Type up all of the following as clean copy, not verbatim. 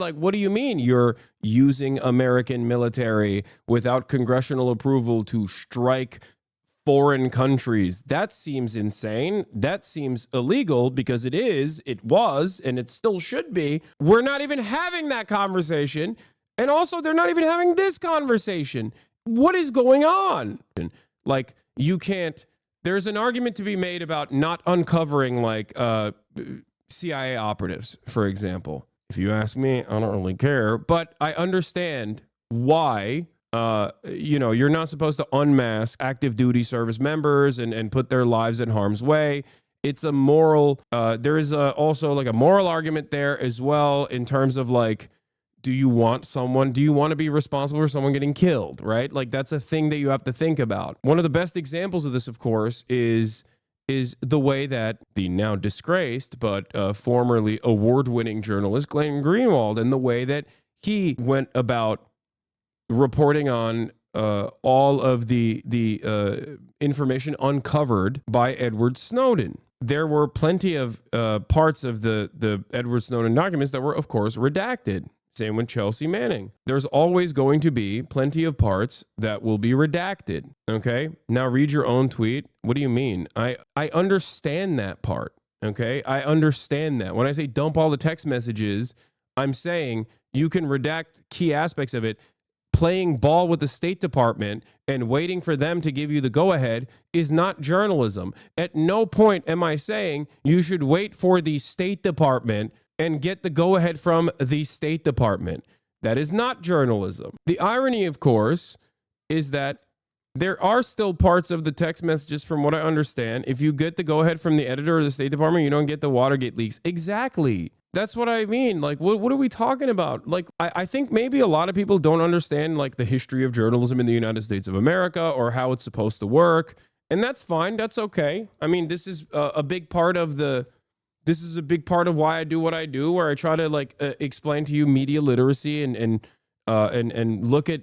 like, what do you mean you're using American military without congressional approval to strike foreign countries? That seems insane. That seems illegal because it was, and it still should be. We're not even having that conversation. And also, they're not even having this conversation. What is going on? Like, you can't, there's an argument to be made about not uncovering, like, CIA operatives, for example. If you ask me, I don't really care, but I understand why, you're not supposed to unmask active duty service members and put their lives in harm's way. It's a moral, there is also like a moral argument there as well in terms of like, do you want to be responsible for someone getting killed, right? Like that's a thing that you have to think about. One of the best examples of this, of course, is the way that the now disgraced but formerly award-winning journalist Glenn Greenwald, and the way that he went about reporting on all of the information uncovered by Edward Snowden. There were plenty of parts of the Edward Snowden documents that were, of course, redacted. Same with Chelsea Manning. There's always going to be plenty of parts that will be redacted. Okay. Now read your own tweet. What do you mean? I understand that part. Okay. I understand that. When I say dump all the text messages, I'm saying you can redact key aspects of it. Playing ball with the State Department and waiting for them to give you the go-ahead is not journalism. At no point am I saying you should wait for the State Department and get the go-ahead from the State Department. That is not journalism. The irony, of course, is that there are still parts of the text messages, from what I understand, if you get the go-ahead from the editor of the State Department, you don't get the Watergate leaks. Exactly. That's what I mean. Like, what are we talking about? Like, I think maybe a lot of people don't understand, like, the history of journalism in the United States of America or how it's supposed to work. And that's fine. That's okay. I mean, this is a big part of why I do what I do, where I try to explain to you media literacy and look at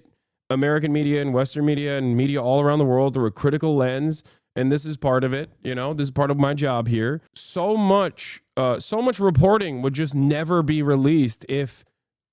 American media and Western media and media all around the world through a critical lens. And this is part of it. This is part of my job here. So much reporting would just never be released if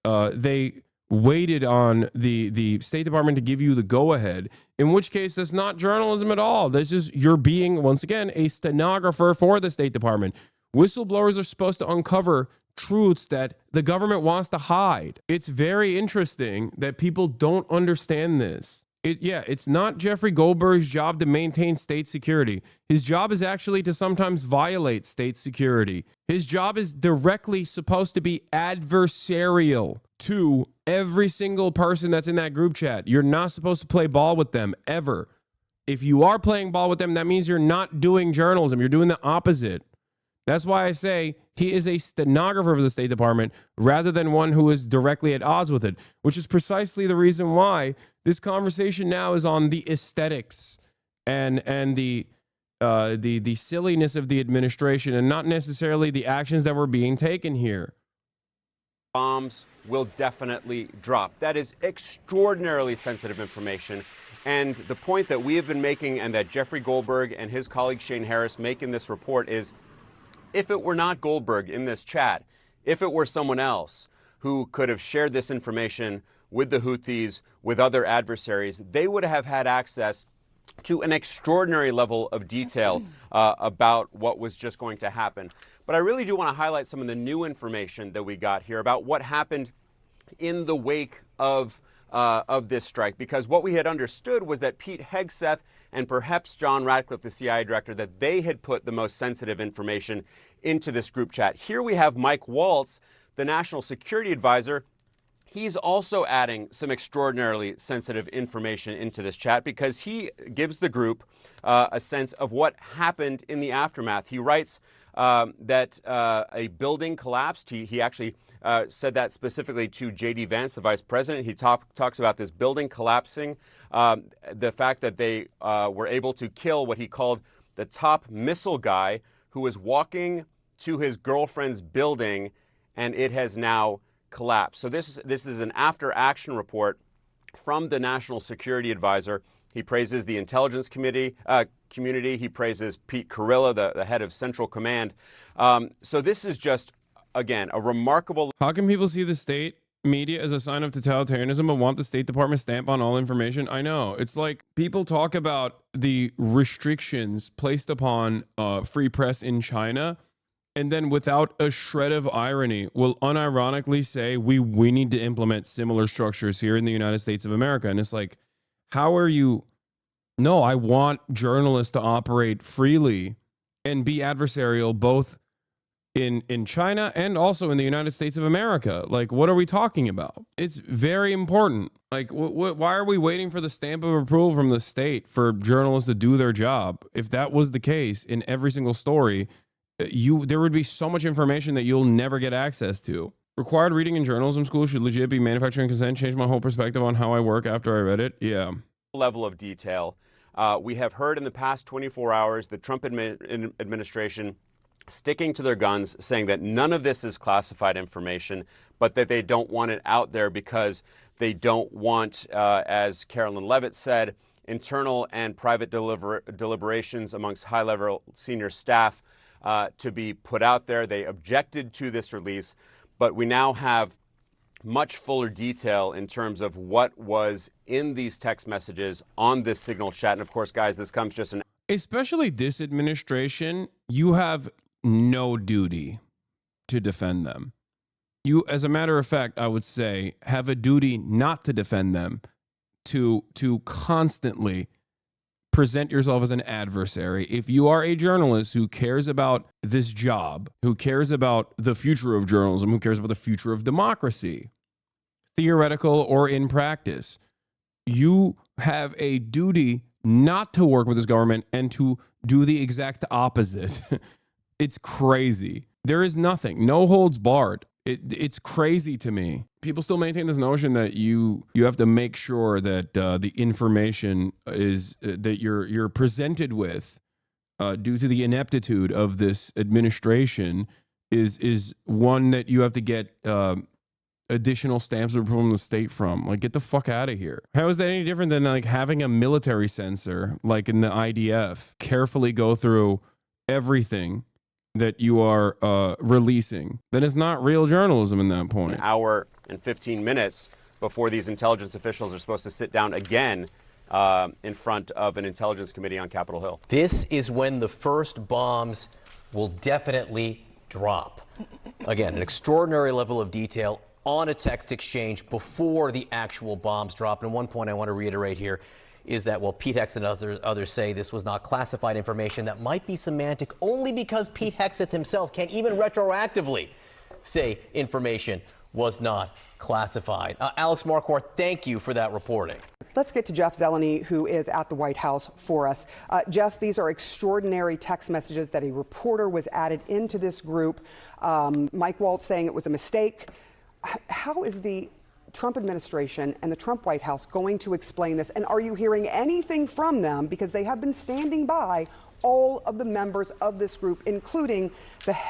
they waited on the State Department to give you the go-ahead, in which case that's not journalism at all. That's just, you're being, once again, a stenographer for the State Department. Whistleblowers are supposed to uncover truths that the government wants to hide. It's very interesting that people don't understand this. It's not Jeffrey Goldberg's job to maintain state security. His job is actually to sometimes violate state security. His job is directly supposed to be adversarial to every single person that's in that group chat. You're not supposed to play ball with them, ever. If you are playing ball with them, that means you're not doing journalism. You're doing the opposite. That's why I say he is a stenographer for the State Department rather than one who is directly at odds with it, which is precisely the reason why this conversation now is on the aesthetics and the silliness of the administration, and not necessarily the actions that were being taken here. Bombs will definitely drop. That is extraordinarily sensitive information. And the point that we have been making, and that Jeffrey Goldberg and his colleague Shane Harris make in this report, is if it were not Goldberg in this chat, if it were someone else who could have shared this information with the Houthis, with other adversaries, they would have had access to an extraordinary level of detail about what was just going to happen. But I really do want to highlight some of the new information that we got here about what happened in the wake of this strike, because what we had understood was that Pete Hegseth and perhaps John Ratcliffe, the CIA director, that they had put the most sensitive information into this group chat. Here we have Mike Waltz, the national security advisor. He's also adding some extraordinarily sensitive information into this chat because he gives the group a sense of what happened in the aftermath. He writes that a building collapsed. He actually said that specifically to J.D. Vance, the vice president. He talks about this building collapsing, the fact that they were able to kill what he called the top missile guy who was walking to his girlfriend's building, and it has now collapsed. So this is an after-action report from the National Security Advisor. He praises the intelligence community. He praises Pete Carilla, the head of Central Command. So this is just, again, a remarkable... How can people see the state media as a sign of totalitarianism but want the State Department stamp on all information. I know. It's like people talk about the restrictions placed upon free press in China, and then without a shred of irony will unironically say we need to implement similar structures here in the United States of America. And it's like, how are you? No, I want journalists to operate freely and be adversarial both in China and also in the United States of America. Like, what are we talking about? It's very important. Like, why are we waiting for the stamp of approval from the state for journalists to do their job? If that was the case in every single story, there would be so much information that you'll never get access to. Required reading in journalism school should legit be manufacturing consent. Changed my whole perspective on how I work after I read it. Yeah. Level of detail. We have heard in the past 24 hours the Trump administration sticking to their guns, saying that none of this is classified information, but that they don't want it out there because they don't want, as Carolyn Levitt said, internal and private deliberations amongst high-level senior staff to be put out there. They objected to this release, but we now have much fuller detail in terms of what was in these text messages on this Signal chat. And of course, guys, this comes just especially this administration, you have no duty to defend them. You, as a matter of fact, I would say, have a duty not to defend them, to constantly present yourself as an adversary. If you are a journalist who cares about this job, who cares about the future of journalism, who cares about the future of democracy, theoretical or in practice, you have a duty not to work with this government and to do the exact opposite. It's crazy. There is nothing, no holds barred. It's crazy to me. People still maintain this notion that you have to make sure that the information is that you're presented with, due to the ineptitude of this administration, is one that you have to get additional stamps of approval from the state from. Like, get the fuck out of here. How is that any different than like having a military censor, like in the IDF, carefully go through everything that you are releasing? Then it's not real journalism in that point. An hour and 15 minutes before these intelligence officials are supposed to sit down again in front of an intelligence committee on Capitol Hill. This is when the first bombs will definitely drop. Again, an extraordinary level of detail on a text exchange before the actual bombs drop. And one point I want to reiterate here is that while Pete Hegseth and others say this was not classified information, that might be semantic only because Pete Hegseth himself can't even retroactively say information was not classified. Alex Marquardt, thank you for that reporting. Let's get to Jeff Zeleny, who is at the White House for us. Jeff, these are extraordinary text messages that a reporter was added into this group. Mike Waltz saying it was a mistake. How is the Trump administration and the Trump White House going to explain this? And are you hearing anything from them? Because they have been standing by all of the members of this group, including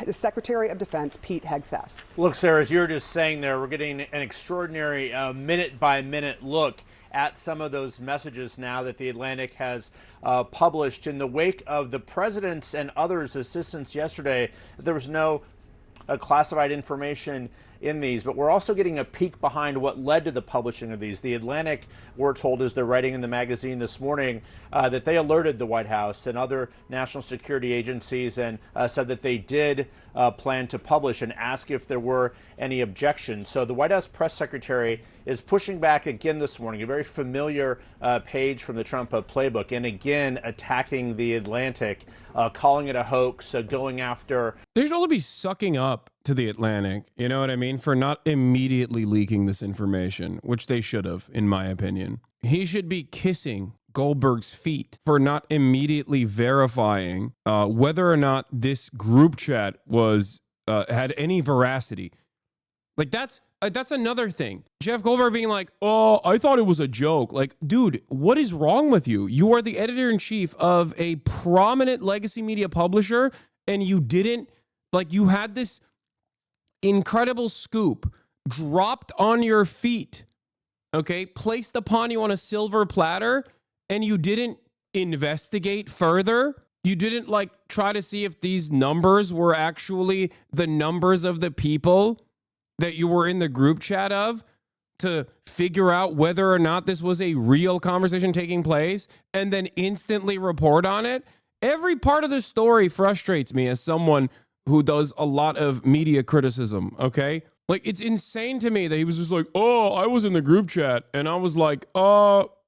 the Secretary of Defense, Pete Hegseth. Look, Sarah, as you're just saying there, we're getting an extraordinary minute-by-minute look at some of those messages now that The Atlantic has published. In the wake of the president's and others' assistance yesterday, there was no classified information in these, but we're also getting a peek behind what led to the publishing of these. The Atlantic, we're told, as they're writing in the magazine this morning, that they alerted the White House and other national security agencies and said that they did plan to publish and ask if there were any objections. So the White House press secretary is pushing back again this morning, a very familiar page from the Trump playbook, and again attacking the Atlantic, calling it a hoax, going after. They should all be sucking up to the Atlantic, you know what I mean, for not immediately leaking this information, which they should have, in my opinion. He should be kissing Goldberg's feet for not immediately verifying whether or not this group chat was had any veracity. Like, that's another thing. Jeff Goldberg being like, oh, I thought it was a joke. Like, dude, what is wrong with you? You are the editor-in-chief of a prominent legacy media publisher, and you didn't, like, you had this incredible scoop dropped on your feet, okay, placed upon you on a silver platter, and you didn't investigate further. You didn't, like, try to see if these numbers were actually the numbers of the people that you were in the group chat of to figure out whether or not this was a real conversation taking place and then instantly report on it? Every part of the story frustrates me as someone who does a lot of media criticism, okay? Like, it's insane to me that he was just like, oh, I was in the group chat, and I was like,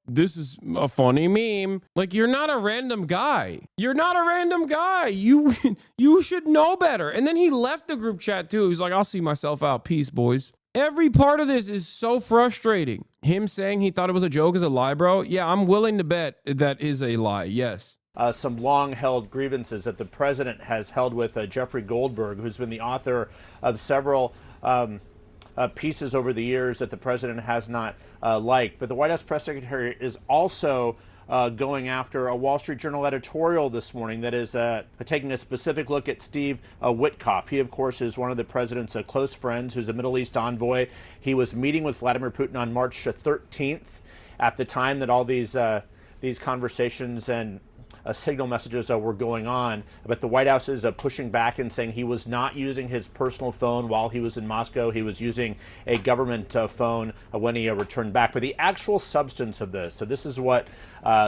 this is a funny meme. Like, you're not a random guy. You're not a random guy. You should know better. And then he left the group chat too. He's like, I'll see myself out. Peace, boys. Every part of this is so frustrating. Him saying he thought it was a joke is a lie, bro. Yeah, I'm willing to bet that is a lie. Yes. Some long-held grievances that the president has held with Jeffrey Goldberg, who's been the author of several pieces over the years that the president has not liked. But the White House press secretary is also going after a Wall Street Journal editorial this morning that is taking a specific look at Steve Witkoff. He, of course, is one of the president's close friends, who's a Middle East envoy. He was meeting with Vladimir Putin on March 13th at the time that all these conversations and signal messages were going on, but the White House is pushing back and saying he was not using his personal phone while he was in Moscow. He was using a government phone when he returned back. But the actual substance of this, so this is what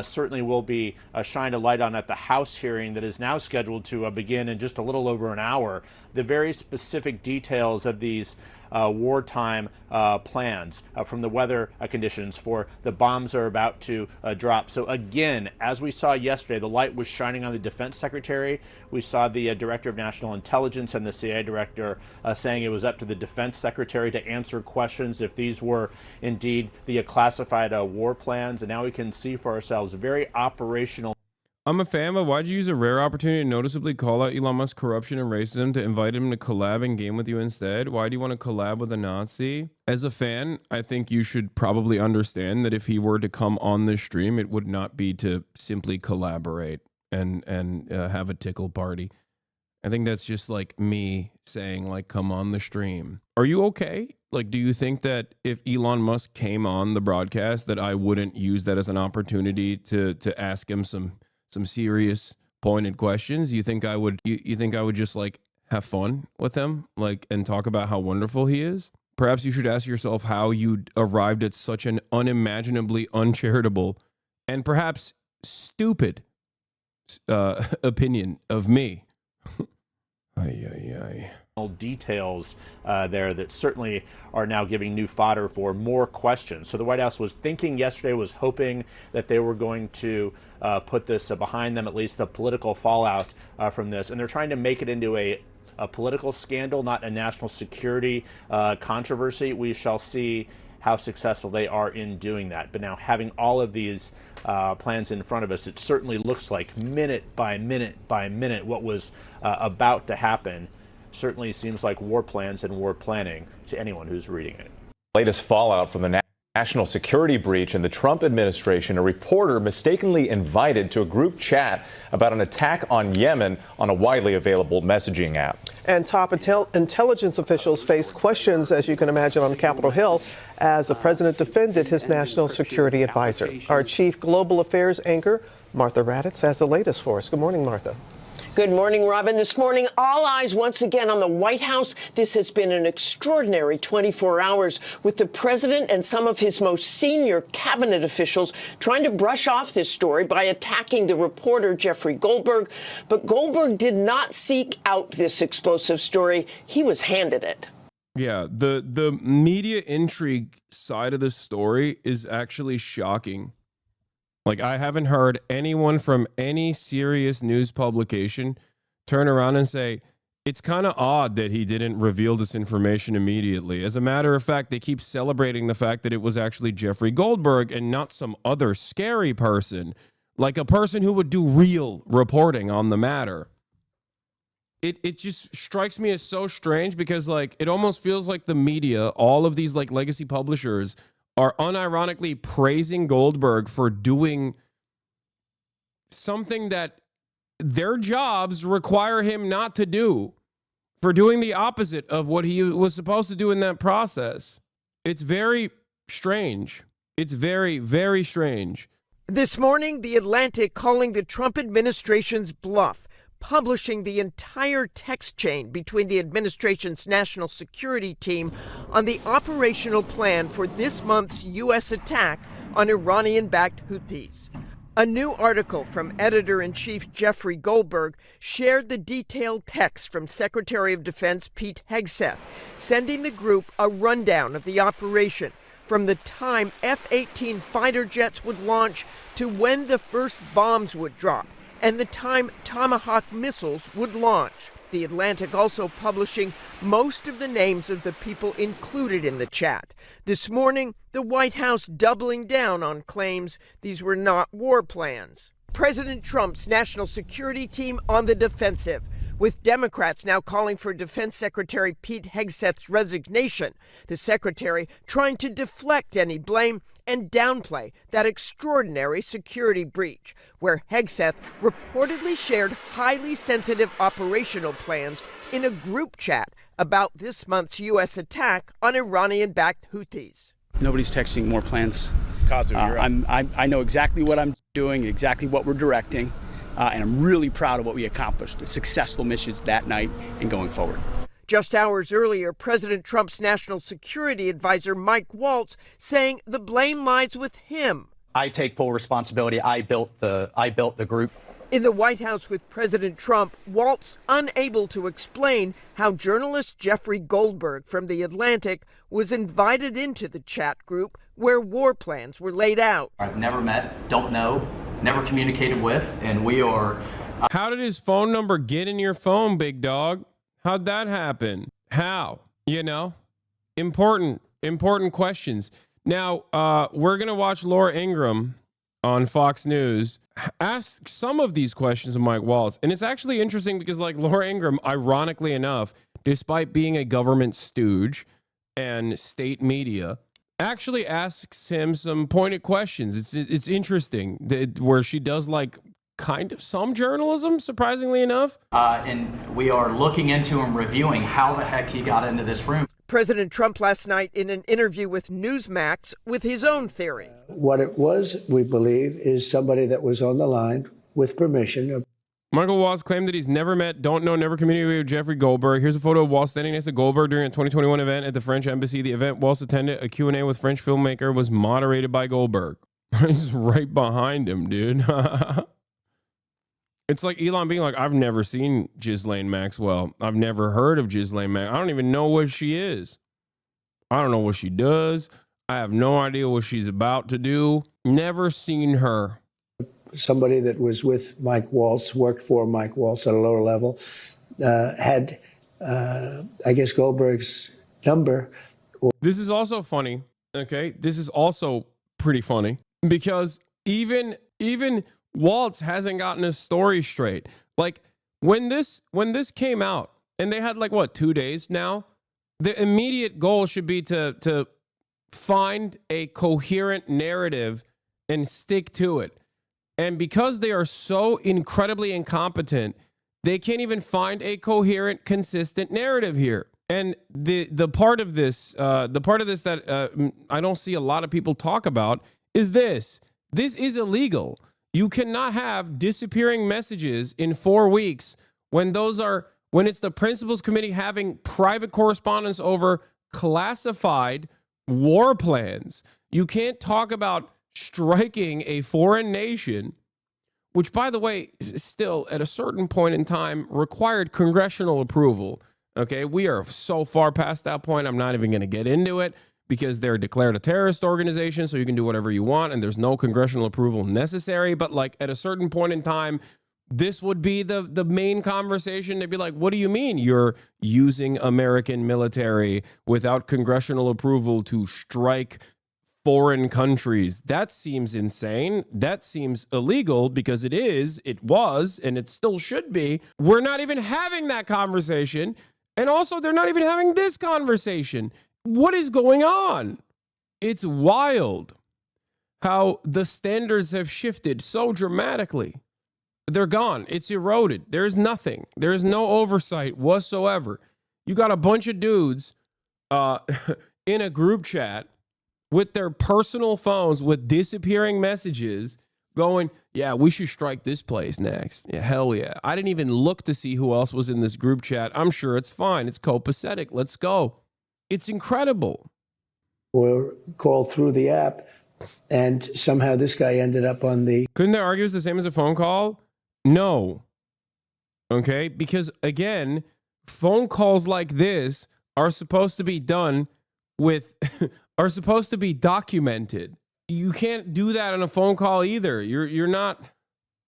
certainly will be shined a light on at the House hearing that is now scheduled to begin in just a little over an hour. The very specific details of these wartime plans from the weather conditions for the bombs are about to drop. So again, as we saw yesterday, the light was shining on the defense secretary. We saw the director of national intelligence and the CIA director saying it was up to the defense secretary to answer questions if these were indeed the classified war plans. And now we can see for ourselves very operational. I'm a fan, but why'd you use a rare opportunity to noticeably call out Elon Musk's corruption and racism to invite him to collab and game with you instead? Why do you want to collab with a Nazi? As a fan, I think you should probably understand that if he were to come on this stream, it would not be to simply collaborate and have a tickle party. I think that's just like me saying, like, come on the stream. Are you okay? Like, do you think that if Elon Musk came on the broadcast that I wouldn't use that as an opportunity to ask him some serious pointed questions? You think I would you think I would just like have fun with him, like, and talk about how wonderful he is? Perhaps you should ask yourself how you arrived at such an unimaginably uncharitable and perhaps stupid opinion of me. Details there that certainly are now giving new fodder for more questions. So the White House was thinking yesterday, was hoping that they were going to put this behind them, at least the political fallout from this. And they're trying to make it into a political scandal, not a national security controversy. We shall see how successful they are in doing that. But now, having all of these plans in front of us, it certainly looks like minute by minute by minute what was about to happen. Certainly seems like war plans and war planning to anyone who's reading it. Latest fallout from the national security breach in the Trump administration. A reporter mistakenly invited to a group chat about an attack on Yemen on a widely available messaging app. And top intelligence officials face questions, as you can imagine, on Capitol Hill as the president defended his national security advisor. Our chief global affairs anchor, Martha Raddatz, has the latest for us. Good morning, Martha. Good morning, Robin. This morning, all eyes once again on the White House. This has been an extraordinary 24 hours with the president and some of his most senior cabinet officials trying to brush off this story by attacking the reporter Jeffrey Goldberg. But Goldberg did not seek out this explosive story. He was handed it. Yeah, the media intrigue side of the story is actually shocking. Like, I haven't heard anyone from any serious news publication turn around and say, it's kind of odd that he didn't reveal this information immediately. As a matter of fact, they keep celebrating the fact that it was actually Jeffrey Goldberg and not some other scary person, like a person who would do real reporting on the matter. It just strikes me as so strange because, like, it almost feels like the media, all of these, like, legacy publishers are unironically praising Goldberg for doing something that their jobs require him not to do, for doing the opposite of what he was supposed to do in that process. It's very strange. It's very, very strange. This morning, The Atlantic calling the Trump administration's bluff, publishing the entire text chain between the administration's national security team on the operational plan for this month's U.S. attack on Iranian-backed Houthis. A new article from editor-in-chief Jeffrey Goldberg shared the detailed text from Secretary of Defense Pete Hegseth, sending the group a rundown of the operation from the time F-18 fighter jets would launch to when the first bombs would drop, and the time Tomahawk missiles would launch. The Atlantic also publishing most of the names of the people included in the chat. This morning, the White House doubling down on claims these were not war plans. President Trump's national security team on the defensive, with Democrats now calling for Defense Secretary Pete Hegseth's resignation. The secretary trying to deflect any blame and downplay that extraordinary security breach, where Hegseth reportedly shared highly sensitive operational plans in a group chat about this month's U.S. attack on Iranian-backed Houthis. Nobody's texting more plans. I know exactly what I'm doing, exactly what we're directing, and I'm really proud of what we accomplished. The successful missions that night and going forward. Just hours earlier, President Trump's national security advisor, Mike Waltz, saying the blame lies with him. I take full responsibility. I built the group. In the White House with President Trump, Waltz unable to explain how journalist Jeffrey Goldberg from The Atlantic was invited into the chat group where war plans were laid out. I've never met, don't know, never communicated with, and we are... How did his phone number get in your phone, big dog? How'd that happen? How? You know? Important questions. Now, we're going to watch Laura Ingraham on Fox News ask some of these questions of Mike Waltz. And it's actually interesting because, like, Laura Ingraham, ironically enough, despite being a government stooge and state media, actually asks him some pointed questions. It's interesting where she does, like, kind of some journalism, surprisingly enough. And we are looking into and reviewing how the heck he got into this room. President Trump last night in an interview with Newsmax with his own theory. What it was, we believe, is somebody that was on the line with permission. Michael Waltz claimed that he's never met, don't know, never communicated with Jeffrey Goldberg. Here's a photo of Waltz standing next to Goldberg during a 2021 event at the French Embassy. The event Waltz attended, a Q&A with French filmmaker, was moderated by Goldberg. He's right behind him, dude. It's like Elon being like, I've never seen Ghislaine Maxwell. I've never heard of Ghislaine Maxwell. I don't even know what she is. I don't know what she does. I have no idea what she's about to do. Never seen her. Somebody that was with Mike Waltz, worked for Mike Waltz at a lower level, had, I guess, Goldberg's number. This is also funny, okay? This is also pretty funny because even Waltz hasn't gotten his story straight. Like, when this came out, and they had, like, what, 2 days now? The immediate goal should be to find a coherent narrative and stick to it. And because they are so incredibly incompetent, they can't even find a coherent, consistent narrative here. And the part of this that I don't see a lot of people talk about is this. This is illegal. You cannot have disappearing messages in 4 weeks when it's the Principals Committee having private correspondence over classified war plans. You can't talk about striking a foreign nation, which, by the way, still at a certain point in time required congressional approval. Okay, we are so far past that point. I'm not even going to get into it because they're declared a terrorist organization, so you can do whatever you want, and there's no congressional approval necessary. But, like, at a certain point in time, this would be the main conversation. They'd be like, what do you mean you're using American military without congressional approval to strike foreign countries? That seems insane. That seems illegal because it was, and it still should be. We're not even having that conversation. And also, they're not even having this conversation. What is going on? It's wild how the standards have shifted so dramatically. They're gone. It's eroded. There's nothing. There's no oversight whatsoever. You got a bunch of dudes in a group chat with their personal phones with disappearing messages going, yeah, we should strike this place next. Yeah, hell yeah. I didn't even look to see who else was in this group chat. I'm sure it's fine. It's copacetic. Let's go. It's incredible. Or called through the app, and somehow this guy ended up on the... Couldn't they argue it's the same as a phone call? No. Okay? Because, again, phone calls like this are supposed to be done with, are supposed to be documented. You can't do that on a phone call either. You're not,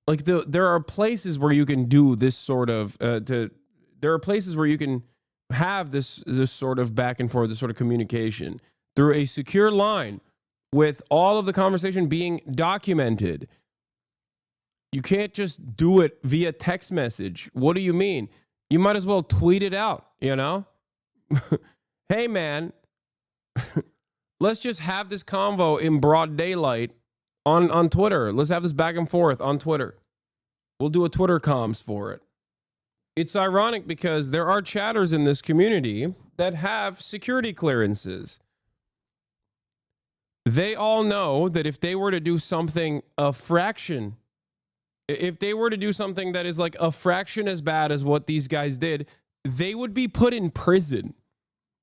like, there are places where you can do this sort of, there are places where you can have this sort of back and forth, this sort of communication through a secure line with all of the conversation being documented. You can't just do it via text message. What do you mean? You might as well tweet it out, you know? Hey, man, let's just have this convo in broad daylight on Twitter. Let's have this back and forth on Twitter. We'll do a Twitter comms for it. It's ironic because there are chatters in this community that have security clearances. They all know that if they were to do something if they were to do something that is like a fraction as bad as what these guys did, they would be put in prison.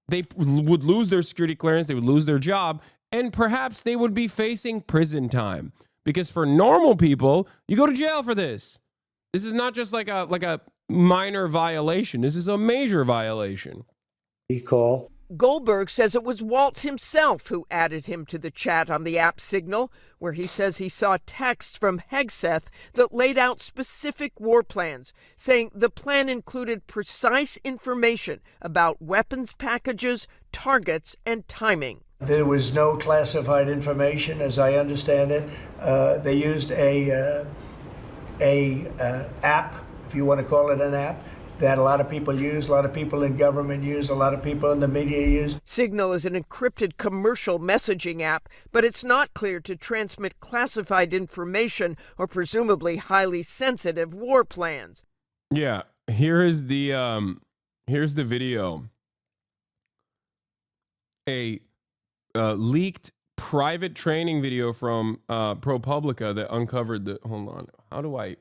They would lose their security clearance, they would lose their job, and perhaps they would be facing prison time. Because for normal people, you go to jail for this. This is not just like a minor violation. This is a major violation. Call. Goldberg says it was Waltz himself who added him to the chat on the app Signal, where he says he saw texts from Hegseth that laid out specific war plans, saying the plan included precise information about weapons packages, targets, and timing. There was no classified information, as I understand it. They used a app, if you want to call it an app, that a lot of people use, a lot of people in government use, a lot of people in the media use. Signal is an encrypted commercial messaging app, but it's not clear to transmit classified information or presumably highly sensitive war plans. Yeah, here's the video. A leaked private training video from ProPublica that uncovered the. Hold on, how do I?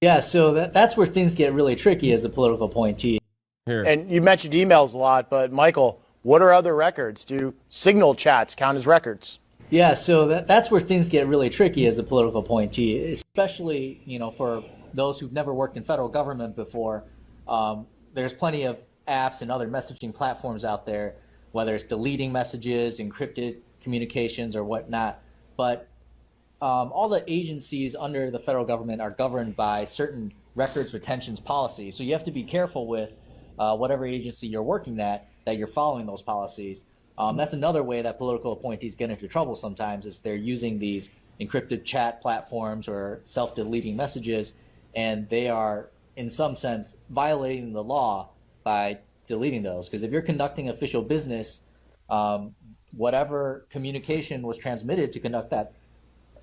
Yeah, so that's where things get really tricky as a political appointee. Here. And you mentioned emails a lot, but Michael, what are other records? Do Signal chats count as records? Yeah, so that's where things get really tricky as a political appointee, especially, for those who've never worked in federal government before. There's plenty of apps and other messaging platforms out there, whether it's deleting messages, encrypted communications, or whatnot. But all the agencies under the federal government are governed by certain records retentions policies. So you have to be careful with whatever agency you're working at, that you're following those policies. That's another way that political appointees get into trouble sometimes, is they're using these encrypted chat platforms or self-deleting messages, and they are, in some sense, violating the law by deleting those. Because if you're conducting official business, whatever communication was transmitted to conduct that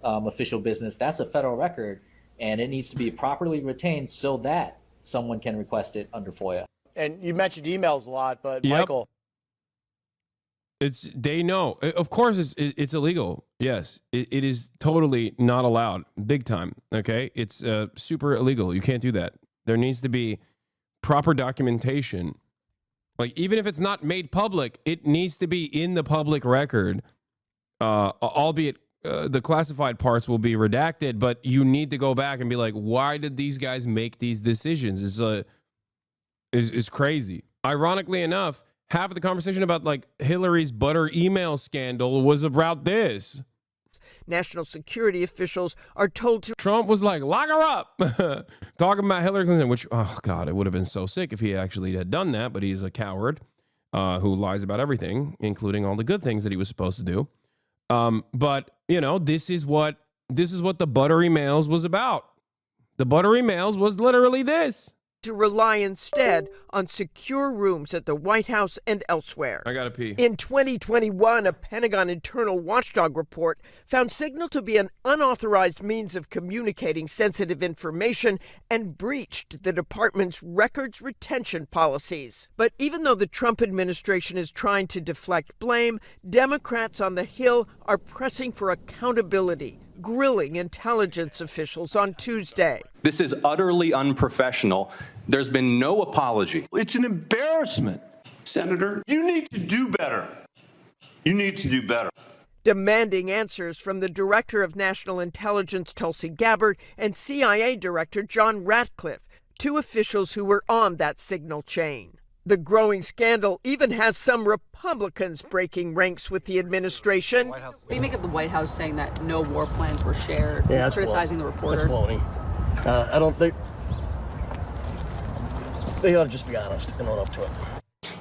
official business, that's a federal record, and it needs to be properly retained so that someone can request it under FOIA. And you mentioned emails a lot, but Yep. Michael. They know. Of course, it's illegal. Yes, it is totally not allowed. Big time. Okay, it's super illegal. You can't do that. There needs to be proper documentation. Like, even if it's not made public, it needs to be in the public record. Albeit the classified parts will be redacted, but you need to go back and be like, why did these guys make these decisions? Is crazy. Ironically enough, half of the conversation about like Hillary's butter email scandal was about this. National security officials are told to. Trump was like, lock her up. Talking about Hillary Clinton, which, oh God, it would have been so sick if he actually had done that, but he's a coward who lies about everything, including all the good things that he was supposed to do. But, this is what the butter emails was about. The butter emails was literally this. to rely instead on secure rooms at the White House and elsewhere. I gotta pee. In 2021, a Pentagon internal watchdog report found Signal to be an unauthorized means of communicating sensitive information and breached the department's records retention policies. But even though the Trump administration is trying to deflect blame, Democrats on the Hill are pressing for accountability, grilling intelligence officials on Tuesday. This is utterly unprofessional. There's been no apology. It's an embarrassment. Senator, you need to do better. You need to do better. Demanding answers from the Director of National Intelligence, Tulsi Gabbard, and CIA Director John Ratcliffe, two officials who were on that signal chain. The growing scandal even has some Republicans breaking ranks with the administration. What do you make of the White House saying that no war plans were shared, criticizing the reporter? That's baloney. I don't think they ought to just be honest and own up to it.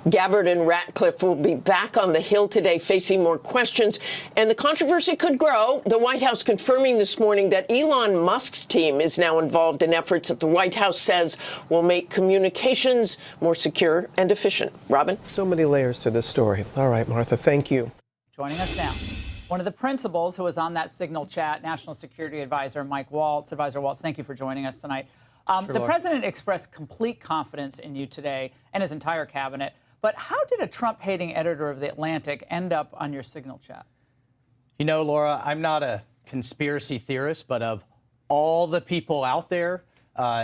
Gabbard and Ratcliffe will be back on the Hill today facing more questions, and the controversy could grow. The White House confirming this morning that Elon Musk's team is now involved in efforts that the White House says will make communications more secure and efficient. Robin? So many layers to this story. All right, Martha, thank you. Joining us now, one of the principals who was on that Signal chat, National Security Advisor Mike Waltz. Advisor Waltz, thank you for joining us tonight. The president expressed complete confidence in you today and his entire cabinet. But how did a Trump-hating editor of The Atlantic end up on your Signal chat? You know, Laura, I'm not a conspiracy theorist, but of all the people out there,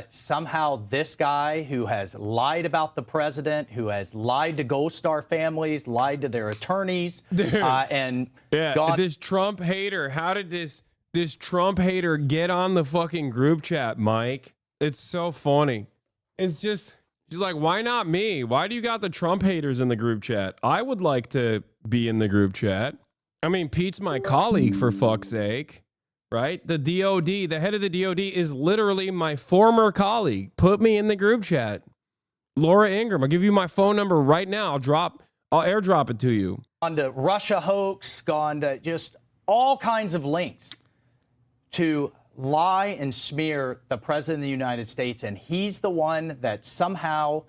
somehow this guy who has lied about the president, who has lied to Gold Star families, lied to their attorneys, and this Trump hater, how did this Trump hater get on the fucking group chat, Mike? It's so funny. It's just... She's like, why not me? Why do you got the Trump haters in the group chat? I would like to be in the group chat. I mean, Pete's my colleague, for fuck's sake, right? The DOD, the head of the DOD is literally my former colleague. Put me in the group chat. Laura Ingraham, I'll give you my phone number right now. I'll airdrop it to you. Gone to Russia hoax, gone to just all kinds of links to lie and smear the president of the United States, and he's the one that somehow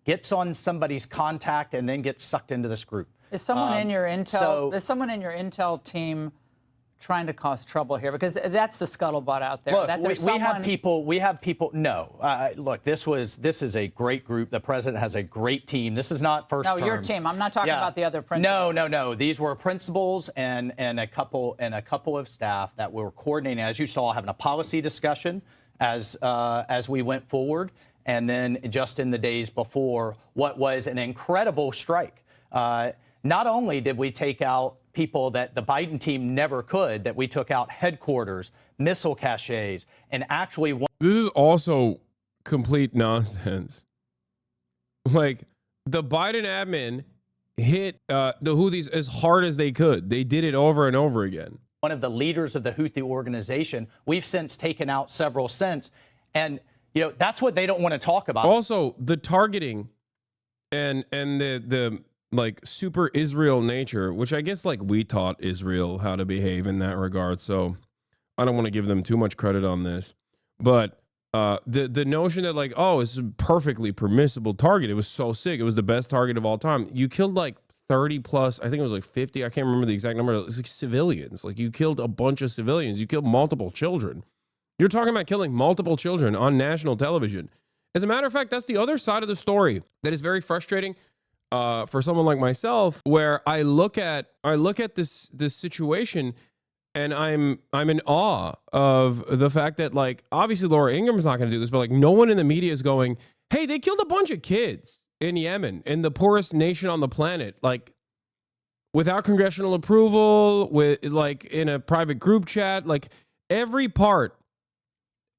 gets on somebody's contact and then gets sucked into this group. Is someone in your intel? Is someone in your intel team trying to cause trouble here? Because that's the scuttlebutt out there. Look, that we have people. No, look, this is a great group. The president has a great team. This is not first term. No, your team. I'm not talking about the other principals. No. These were principals and a couple of staff that were coordinating, as you saw, having a policy discussion as we went forward, and then just in the days before what was an incredible strike. Not only did we take out people that the Biden team never could, that we took out headquarters, missile caches, and actually... This is also complete nonsense. Like, the Biden admin hit the Houthis as hard as they could. They did it over and over again. One of the leaders of the Houthi organization, we've since taken out several since. And, that's what they don't want to talk about. Also, the targeting and the like super Israel nature, which I guess like we taught Israel how to behave in that regard. So I don't want to give them too much credit on this, but the notion that like, oh, it's a perfectly permissible target. It was so sick. It was the best target of all time. You killed like 30 plus, I think it was like 50. I can't remember the exact number. It was like civilians. Like you killed a bunch of civilians. You killed multiple children. You're talking about killing multiple children on national television. As a matter of fact, that's the other side of the story that is very frustrating. For someone like myself, where I look at this situation and I'm in awe of the fact that like obviously Laura Ingram's not going to do this, but like no one in the media is going, hey, they killed a bunch of kids in Yemen, in the poorest nation on the planet, like without congressional approval, with like in a private group chat, like every part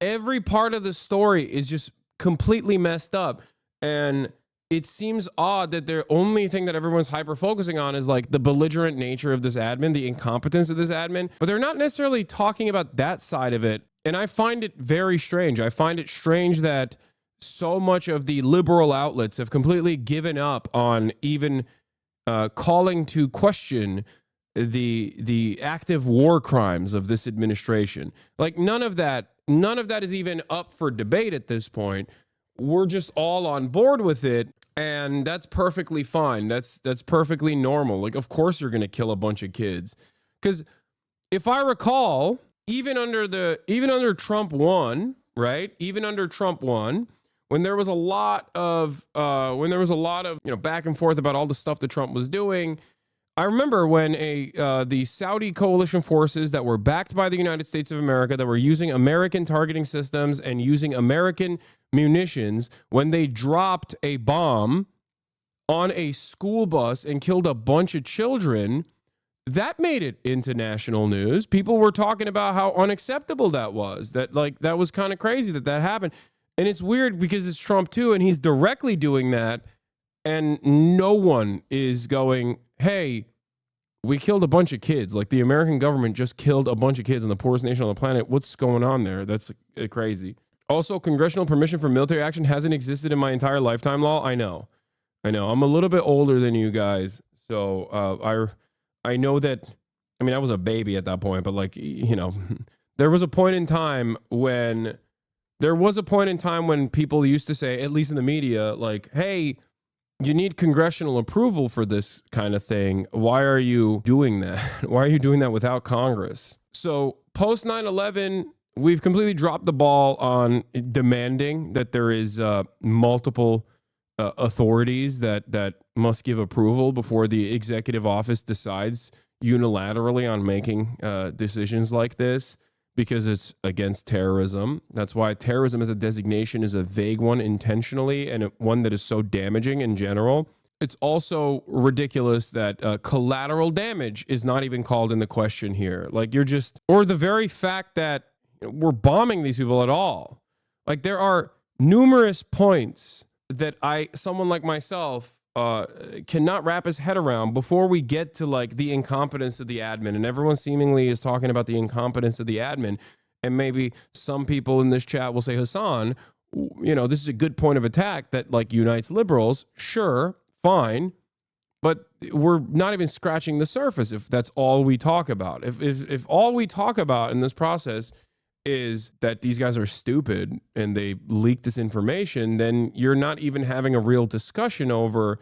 of the story is just completely messed up. And it seems odd that the only thing that everyone's hyper-focusing on is like the belligerent nature of this admin, the incompetence of this admin, but they're not necessarily talking about that side of it. And I find it very strange. I find it strange that so much of the liberal outlets have completely given up on even calling to question the active war crimes of this administration. Like none of that is even up for debate at this point. we're just all on board with it, and that's perfectly fine. That's perfectly normal. Like, of course you're going to kill a bunch of kids. Because if I recall, even under Trump 1, right? Even under Trump 1, when there was a lot of back and forth about all the stuff that Trump was doing, I remember when the Saudi coalition forces that were backed by the United States of America, that were using American targeting systems and using American munitions, when they dropped a bomb on a school bus and killed a bunch of children, that made it into national news. People were talking about how unacceptable that was, that was kind of crazy that happened. And it's weird because it's Trump too, and he's directly doing that, and no one is going, hey, we killed a bunch of kids. Like, the American government just killed a bunch of kids in the poorest nation on the planet. What's going on there? That's crazy. Also, congressional permission for military action hasn't existed in my entire lifetime, law. I know. I'm a little bit older than you guys, so I know that. I mean, I was a baby at that point, but there was a point in time when people used to say, at least in the media, like, hey, you need congressional approval for this kind of thing. Why are you doing that? Why are you doing that without Congress? So post 9/11, we've completely dropped the ball on demanding that there is multiple authorities that must give approval before the executive office decides unilaterally on making decisions like this, because it's against terrorism. That's why terrorism as a designation is a vague one intentionally, and one that is so damaging in general. It's also ridiculous that collateral damage is not even called into question here. Like, or the very fact that we're bombing these people at all. Like, there are numerous points that someone like myself, cannot wrap his head around before we get to the incompetence of the admin. And everyone seemingly is talking about the incompetence of the admin. And maybe some people in this chat will say, Hassan, this is a good point of attack that unites liberals. Sure, fine. But we're not even scratching the surface if that's all we talk about. If all we talk about in this process is that these guys are stupid and they leaked this information, then you're not even having a real discussion over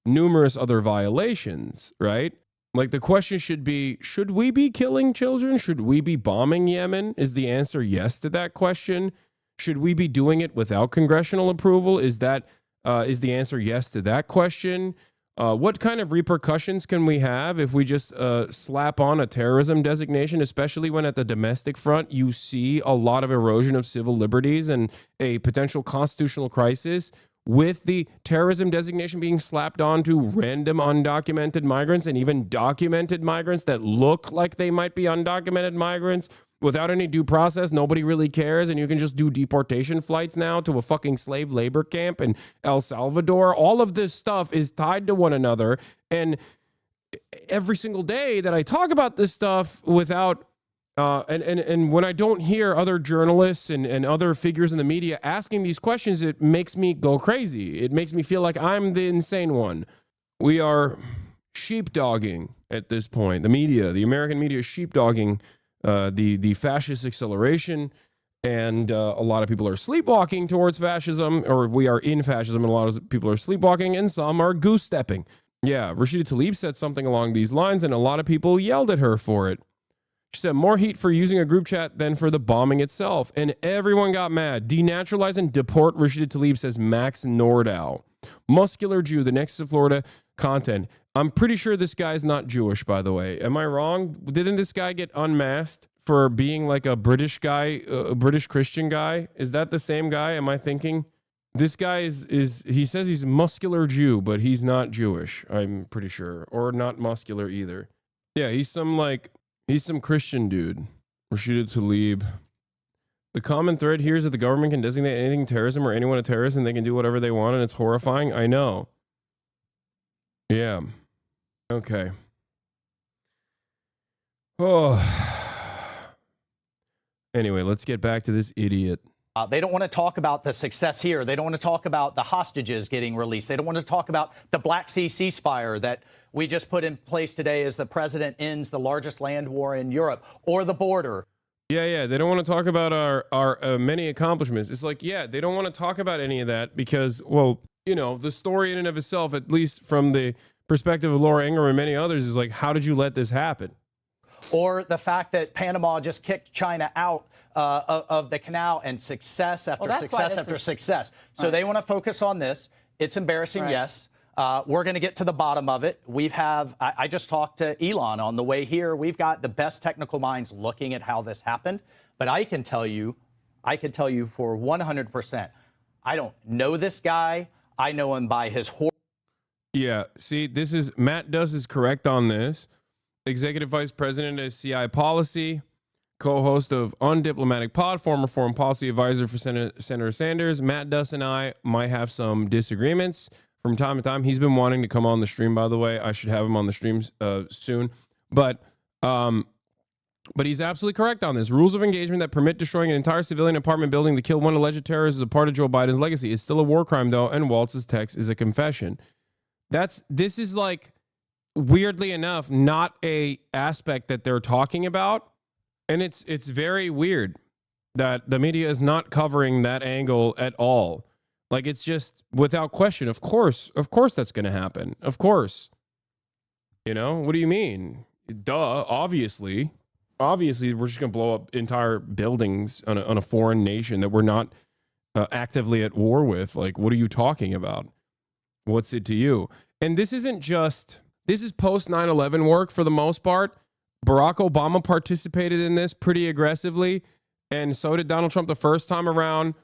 numerous other violations, right? Like, the question should be, should we be killing children? Should we be bombing Yemen? Is the answer yes to that question? Should we be doing it without congressional approval? Is the answer yes to that question? What kind of repercussions can we have if we just slap on a terrorism designation, especially when at the domestic front you see a lot of erosion of civil liberties and a potential constitutional crisis, with the terrorism designation being slapped on to random undocumented migrants and even documented migrants that look like they might be undocumented migrants without any due process? Nobody really cares, and you can just do deportation flights now to a fucking slave labor camp in El Salvador. All of this stuff is tied to one another, and every single day that I talk about this stuff without and when I don't hear other journalists and other figures in the media asking these questions, it makes me go crazy. It makes me feel like I'm the insane one. We are sheepdogging at this point. The media, the American media, is sheepdogging the fascist acceleration, and a lot of people are sleepwalking towards fascism, or we are in fascism, and a lot of people are sleepwalking, and some are goose-stepping. Yeah, Rashida Tlaib said something along these lines, and a lot of people yelled at her for it. She said more heat for using a group chat than for the bombing itself, and everyone got mad. Denaturalize and deport Rashida Tlaib, says Max Nordau. Muscular Jew, the Nexus of Florida content. I'm pretty sure this guy's not Jewish, by the way. Am I wrong? Didn't this guy get unmasked for being like a British guy, a British Christian guy? Is that the same guy? Am I thinking? This guy is he says he's muscular Jew, but he's not Jewish, I'm pretty sure. Or not muscular either. Yeah, he's some Christian dude. Rashida Tlaib. The common thread here is that the government can designate anything terrorism or anyone a terrorist, and they can do whatever they want, and it's horrifying. I know. Yeah. Okay. Oh. Anyway, let's get back to this idiot. They don't want to talk about the success here. They don't want to talk about the hostages getting released. They don't want to talk about the Black Sea ceasefire that we just put in place today as the president ends the largest land war in Europe, or the border. Yeah. They don't want to talk about our many accomplishments. It's like, yeah, they don't want to talk about any of that because, well, you know, the story in and of itself, at least from the perspective of Laura Ingraham and many others, is like, how did you let this happen? Or the fact that Panama just kicked China out of the canal, and success after success after success. So they want to focus on this. It's embarrassing, yes. We're going to get to the bottom of it. I just talked to Elon on the way here. We've got the best technical minds looking at how this happened. But I can tell you for 100%, I don't know this guy. I know him by his horror. Yeah, see, Matt Duss is correct on this. Executive Vice President of CI Policy, co-host of Undiplomatic Pod, former Foreign Policy Advisor for Senator Sanders. Matt Duss and I might have some disagreements from time to time. He's been wanting to come on the stream, by the way. I should have him on the streams soon. But he's absolutely correct on this. Rules of engagement that permit destroying an entire civilian apartment building to kill one alleged terrorist is a part of Joe Biden's legacy. It's still a war crime, though, and Waltz's text is a confession. This is like, weirdly enough, not a aspect that they're talking about. And it's very weird that the media is not covering that angle at all. Like, it's just without question. Of course that's going to happen. Of course. You know, what do you mean? Duh, obviously we're just going to blow up entire buildings on a foreign nation that we're not actively at war with. Like, what are you talking about? What's it to you? And this is post 9/11 work for the most part. Barack Obama participated in this pretty aggressively, and so did Donald Trump the first time around,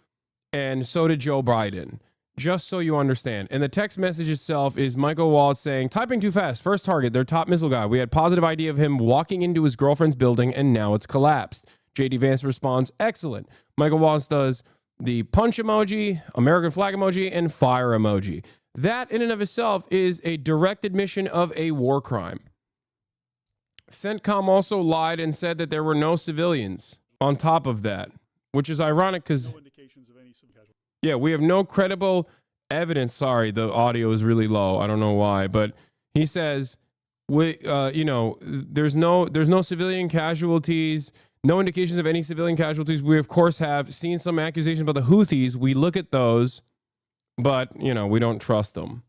and so did Joe Biden. Just so you understand. And the text message itself is Michael Waltz saying, typing too fast, first target, their top missile guy. We had positive idea of him walking into his girlfriend's building, and now it's collapsed. JD Vance responds, excellent. Michael Waltz does the punch emoji, American flag emoji, and fire emoji. That in and of itself is a direct admission of a war crime. CENTCOM also lied and said that there were no civilians on top of that, which is ironic because we have no credible evidence. Sorry, the audio is really low. I don't know why, but he says there's no civilian casualties, no indications of any civilian casualties. We of course have seen some accusations about the Houthis. We look at those, but we don't trust them.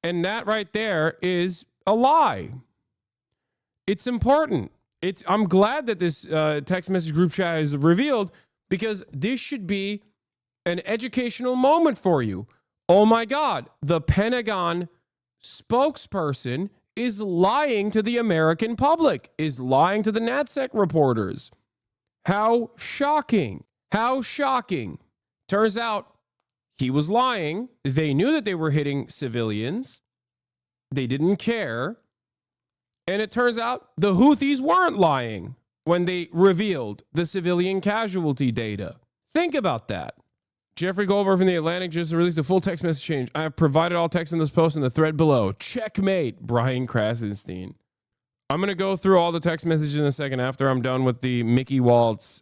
And that right there is a lie. It's important. I'm glad that this text message group chat is revealed, because this should be an educational moment for you. Oh my God, the Pentagon spokesperson is lying to the American public, is lying to the NatSec reporters. How shocking. How shocking. Turns out he was lying. They knew that they were hitting civilians. They didn't care. And it turns out the Houthis weren't lying when they revealed the civilian casualty data. Think about that. Jeffrey Goldberg from The Atlantic just released a full text message change. I have provided all text in this post in the thread below. Checkmate, Brian Krasenstein. I'm going to go through all the text messages in a second after I'm done with the Mickey Waltz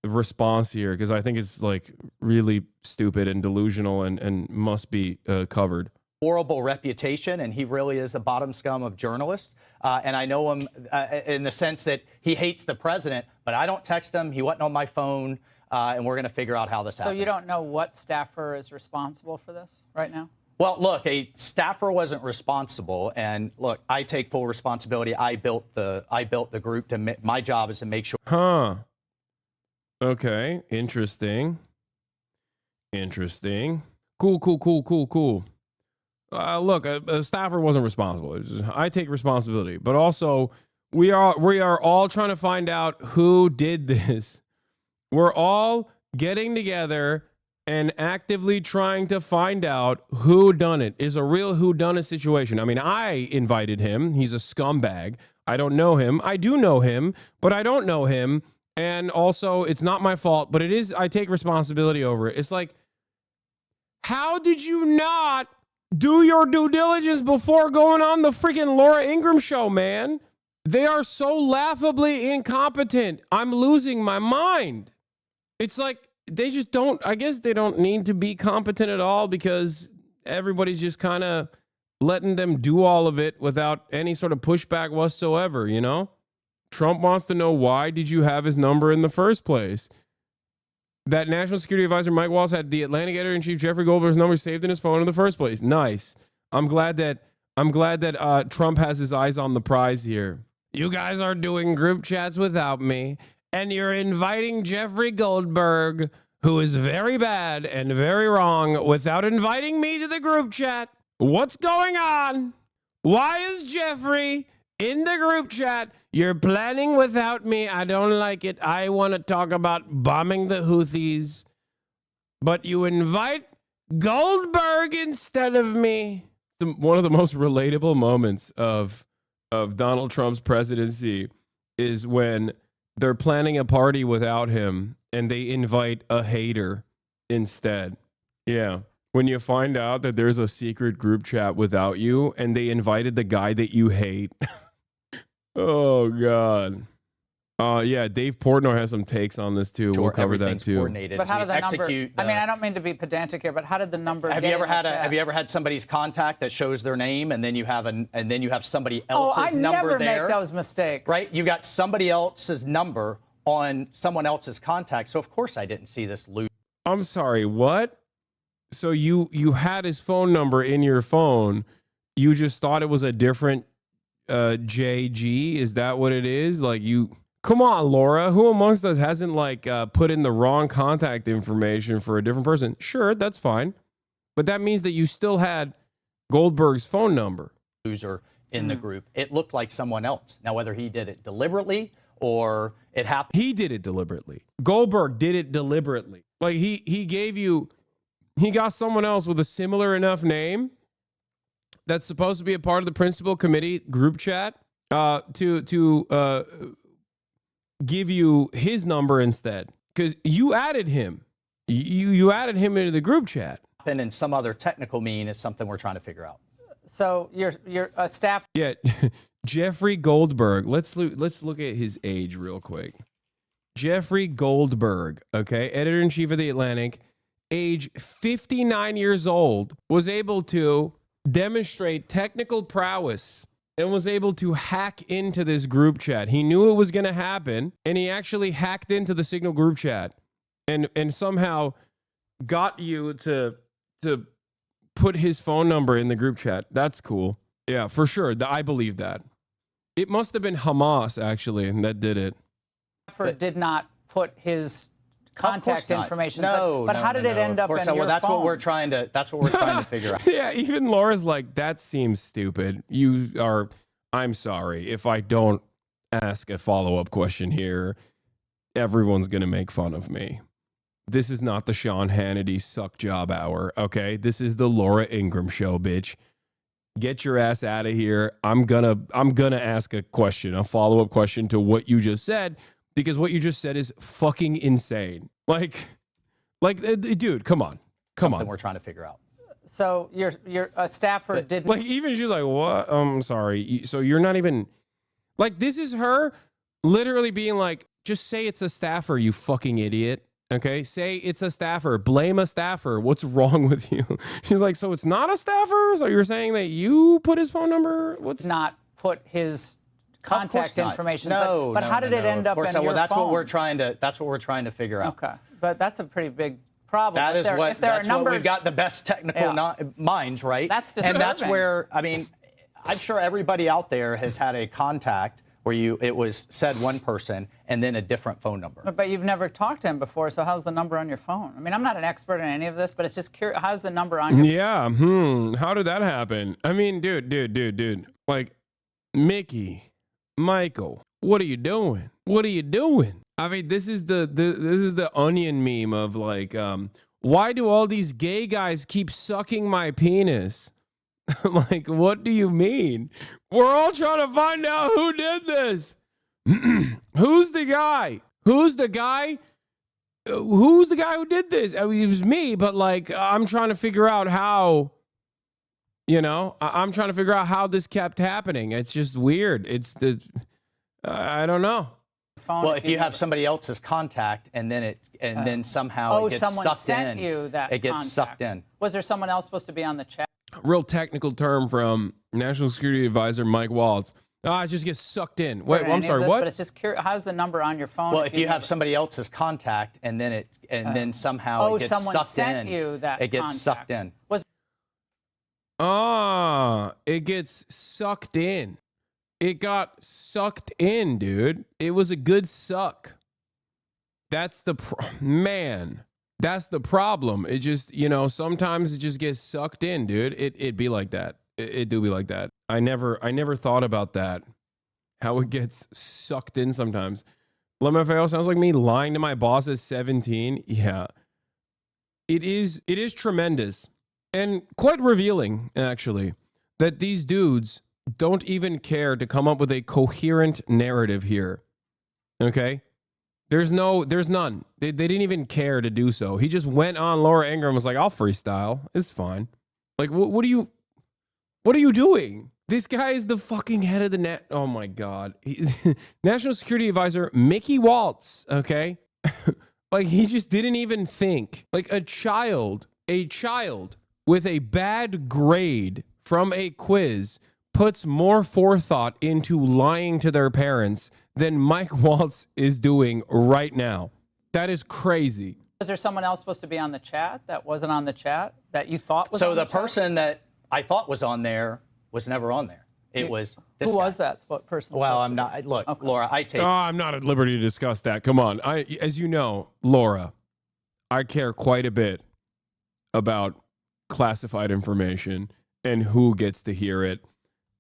response here, because I think it's like really stupid and delusional and must be covered. Horrible reputation, and he really is the bottom scum of journalists. And I know him in the sense that he hates the president, but I don't text him. He wasn't on my phone, and we're going to figure out how this happened. So you don't know what staffer is responsible for this right now? Well, look, a staffer wasn't responsible, and look, I take full responsibility. I built the group. My job is to make sure. Huh. Okay. Interesting. Cool. Look, a staffer wasn't responsible. I take responsibility, but also we are all trying to find out who did this. We're all getting together and actively trying to find out who done it. Is a real who done it situation. I mean, I invited him. He's a scumbag. I don't know him. I do know him, but I don't know him. And also, it's not my fault, but it is. I take responsibility over it. It's like, how did you not do your due diligence before going on the freaking Laura Ingraham show, man? They are so laughably incompetent. I'm losing my mind. It's like they just don't, I guess they don't need to be competent at all, because everybody's just kind of letting them do all of it without any sort of pushback whatsoever, Trump wants to know, why did you have his number in the first place? That National Security Advisor Mike Waltz had the Atlantic Editor-in-Chief Jeffrey Goldberg's number saved in his phone in the first place. Nice. I'm glad that Trump has his eyes on the prize here. You guys are doing group chats without me, and you're inviting Jeffrey Goldberg, who is very bad and very wrong, without inviting me to the group chat. What's going on? Why is Jeffrey in the group chat? You're planning without me. I don't like it. I want to talk about bombing the Houthis, but you invite Goldberg instead of me. One of the most relatable moments of Donald Trump's presidency is when they're planning a party without him and they invite a hater instead. Yeah. When you find out that there's a secret group chat without you and they invited the guy that you hate. Oh, God. Yeah, Dave Portnoy has some takes on this, too. We'll cover that, too. But how did the number, I mean, I don't mean to be pedantic here, but how did the number have you ever had somebody's contact that shows their name and then you have somebody else's number there? I never make those mistakes. Right? You got somebody else's number on someone else's contact. So, of course, I didn't see this loot. I'm sorry, what? So you had his phone number in your phone. You just thought it was a different JG? Is that what it is? Like, you... Come on, Laura. Who amongst us hasn't put in the wrong contact information for a different person? Sure, that's fine. But that means that you still had Goldberg's phone number. Loser in the group. It looked like someone else. Now, whether he did it deliberately or it happened. He did it deliberately. Goldberg did it deliberately. Like he got someone else with a similar enough name that's supposed to be a part of the principal committee group chat to give you his number instead, because you added him. You added him into the group chat. And some other technical mean is something we're trying to figure out. So you're a staff. Yeah, Jeffrey Goldberg. Let's look at his age real quick. Jeffrey Goldberg, okay, editor-in-chief of The Atlantic, age 59 years old, was able to demonstrate technical prowess and was able to hack into this group chat. He knew it was going to happen, and he actually hacked into the Signal group chat and somehow got you to put his phone number in the group chat. That's cool. Yeah, for sure. I believe that. It must have been Hamas, actually, that did it. Did not put his contact information. No, but how did it end up in your that's phone? What we're trying to figure out. Yeah, even Laura's like, that seems stupid. I'm sorry if I don't ask a follow-up question here. Everyone's gonna make fun of me. This is not the Sean Hannity suck job hour, okay? This is the Laura Ingraham show, bitch. Get your ass out of here. I'm gonna ask a question, a follow-up question to what you just said, because what you just said is fucking insane. Like, dude, come on. Something we're trying to figure out. So you're a staffer didn't. Like, even she's like, what? I'm sorry. So you're not even, like, this is her literally being like, just say it's a staffer, you fucking idiot. Okay, say it's a staffer. Blame a staffer. What's wrong with you? She's like, so it's not a staffer? So you're saying that you put his phone number? What's not put his contact information? No, but how did it end up in your that's phone? What we're trying to figure out. Okay, but that's a pretty big problem. That's what we've got the best technical minds, right? That's disturbing. And that's where, I mean, I'm sure everybody out there has had a contact where it was said one person and then a different phone number. But you've never talked to him before, so how's the number on your phone? I mean, I'm not an expert in any of this, but it's just curious. How's the number on your phone? Yeah, how did that happen? I mean, dude. Like, Mickey, Michael, what are you doing? What are you doing? I mean, this is the Onion meme of like, why do all these gay guys keep sucking my penis? Like, what do you mean? We're all trying to find out who did this. Who's the guy? Who's the guy who did this? I mean, it was me, but like, I'm trying to figure out how, I'm trying to figure out how this kept happening. It's just weird. I don't know. Well, if you have somebody else's contact and then somehow it gets someone sucked sent in, you that it gets contact. sucked in. Was there someone else supposed to be on the chat? Real technical term from National Security Advisor Mike Waltz. it just gets sucked in. Wait, I'm sorry, this, what? But it's just curious. How's the number on your phone? Well, if you have somebody else's contact and then somehow it gets someone sucked sent in, you that it gets sucked in. It gets sucked in. It got sucked in, dude. It was a good suck. That's the man. That's the problem. It just, sometimes it just gets sucked in, dude. It be like that. It do be like that. I never thought about that. How it gets sucked in sometimes. LMFAO sounds like me lying to my boss at 17. Yeah. It is tremendous and quite revealing, actually, that these dudes don't even care to come up with a coherent narrative here. Okay? There's none. They didn't even care to do so. He just went on Laura Ingraham and was like, I'll freestyle. It's fine. Like, what are you doing? This guy is the fucking head of the oh my God. National Security Advisor Mickey Waltz, okay? Like, he just didn't even think. Like, a child with a bad grade from a quiz puts more forethought into lying to their parents than Mike Waltz is doing right now. That is crazy. Was there someone else supposed to be on the chat that wasn't on the chat that you thought was on the chat? So the person that I thought was on there was never on there. It was this Who guy. was that? What person? Well, I'm not. Look, okay. Laura, I take. Oh, I'm not at liberty to discuss that. Come on. As you know, Laura, I care quite a bit about classified information and who gets to hear it,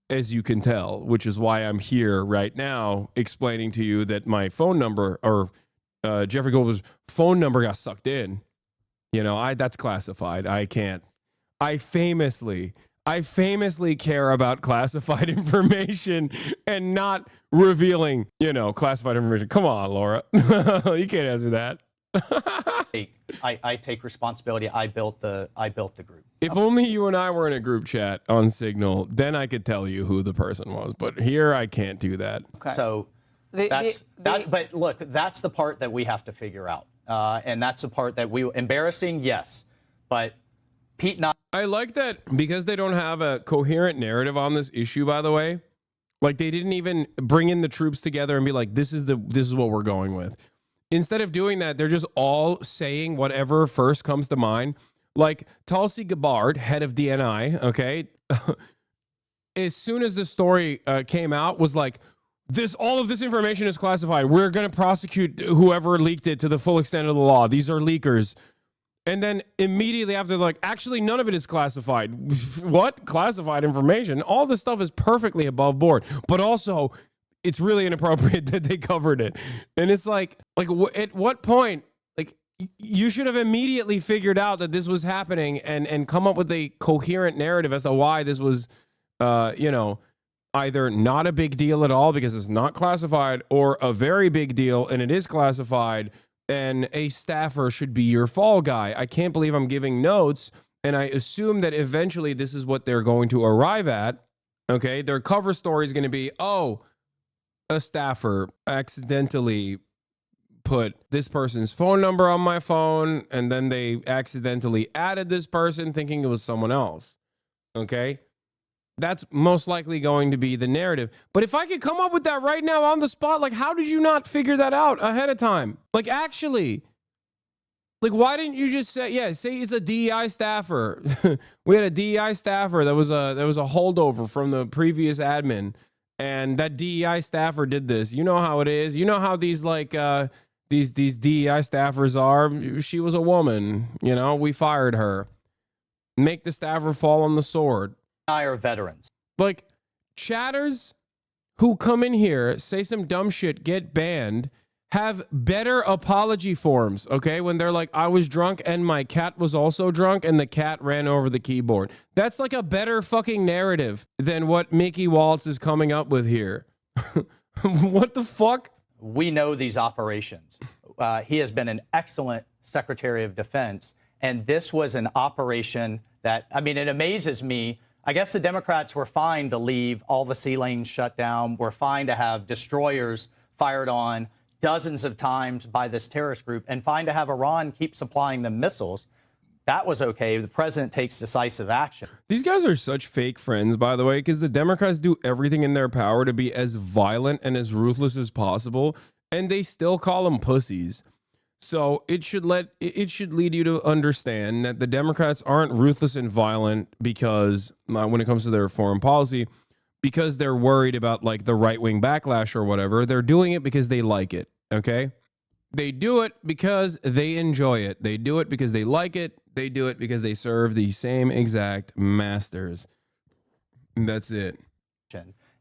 as you can tell, which is why I'm here right now explaining to you that my phone number or Jeffrey Goldberg's phone number got sucked in. That's classified. I can't. I famously care about classified information and not revealing, classified information. Come on, Laura. You can't answer that. I take responsibility. I built the group. If only you and I were in a group chat on Signal, then I could tell you who the person was. But here I can't do that. Okay. So but look, that's the part that we have to figure out. And that's the part that embarrassing, yes. But Pete and I like that because they don't have a coherent narrative on this issue, by the way. Like, they didn't even bring in the troops together and be like, this is what we're going with. Instead of doing that, they're just all saying whatever first comes to mind. Like Tulsi Gabbard, head of DNI, okay, as soon as the story came out, was like, all of this information is classified. We're going to prosecute whoever leaked it to the full extent of the law. These are leakers. And then immediately after, like, actually, none of it is classified. What? Classified information? All this stuff is perfectly above board. But also, it's really inappropriate that they covered it. And it's like at what point, like, you should have immediately figured out that this was happening and come up with a coherent narrative as to why this was, either not a big deal at all because it's not classified, or a very big deal and it is classified, and a staffer should be your fall guy. I can't believe I'm giving notes, and I assume that eventually this is what they're going to arrive at. Okay, their cover story is going to be, a staffer accidentally put this person's phone number on my phone, and then they accidentally added this person thinking it was someone else. Okay? That's most likely going to be the narrative. But if I could come up with that right now on the spot, like, how did you not figure that out ahead of time? Like, actually, like, why didn't you just say it's a DEI staffer? We had a DEI staffer that was a holdover from the previous admin, and that DEI staffer did this. You know how it is. You know how these these DEI staffers are. She was a woman. We fired her. Make the staffer fall on the sword. I are veterans. Like, chatters who come in here, say some dumb shit, get banned, have better apology forms, okay? When they're like, I was drunk and my cat was also drunk and the cat ran over the keyboard. That's like a better fucking narrative than what Mickey Waltz is coming up with here. What the fuck? We know these operations. He has been an excellent Secretary of Defense, and this was an operation that, it amazes me. I guess the Democrats were fine to leave all the sea lanes shut down. We're fine to have destroyers fired on dozens of times by this terrorist group, and fine to have Iran keep supplying them missiles. that was okay. The president takes decisive action. These guys are such fake friends, by the way, because the Democrats do everything in their power to be as violent and as ruthless as possible, and they still call them pussies. So it should lead you to understand that the Democrats aren't ruthless and violent because when it comes to their foreign policy, because they're worried about like the right-wing backlash or whatever. They're doing it because they like it. Okay. They do it because they enjoy it. They do it because they like it. They do it because they serve the same exact masters. And that's it.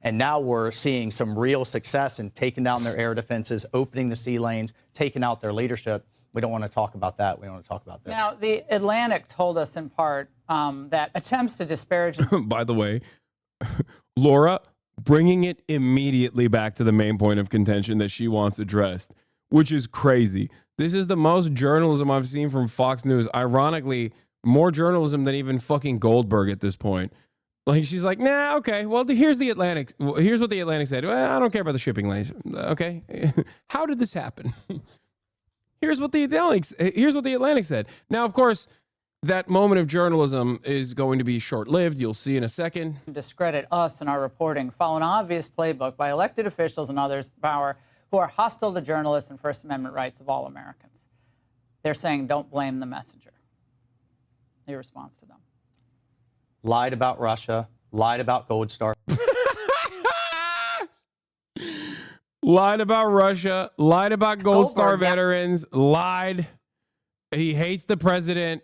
And now we're seeing some real success in taking down their air defenses, opening the sea lanes, taking out their leadership. We don't want to talk about that. We want to talk about this. Now, the Atlantic told us in part that attempts to disparage. By the way, Laura bringing it immediately back to the main point of contention that she wants addressed, which is crazy. This is the most journalism I've seen from Fox News. Ironically, more journalism than even fucking Goldberg at this point. Like, she's like, nah, okay, well, here's the Atlantic. Here's what the Atlantic said. Well, I don't care about the shipping lanes. Okay. How did this happen? Here's what the Atlantic said. Now, of course, that moment of journalism is going to be short-lived. You'll see in a second. Discredit us and our reporting, follow an obvious playbook by elected officials and others of power who are hostile to journalists and First Amendment rights of all Americans. They're saying, don't blame the messenger. Your response to them? Lied about Russia, lied about Gold Star. Lied about Russia, lied about Gold Star veterans, lied. He hates the president.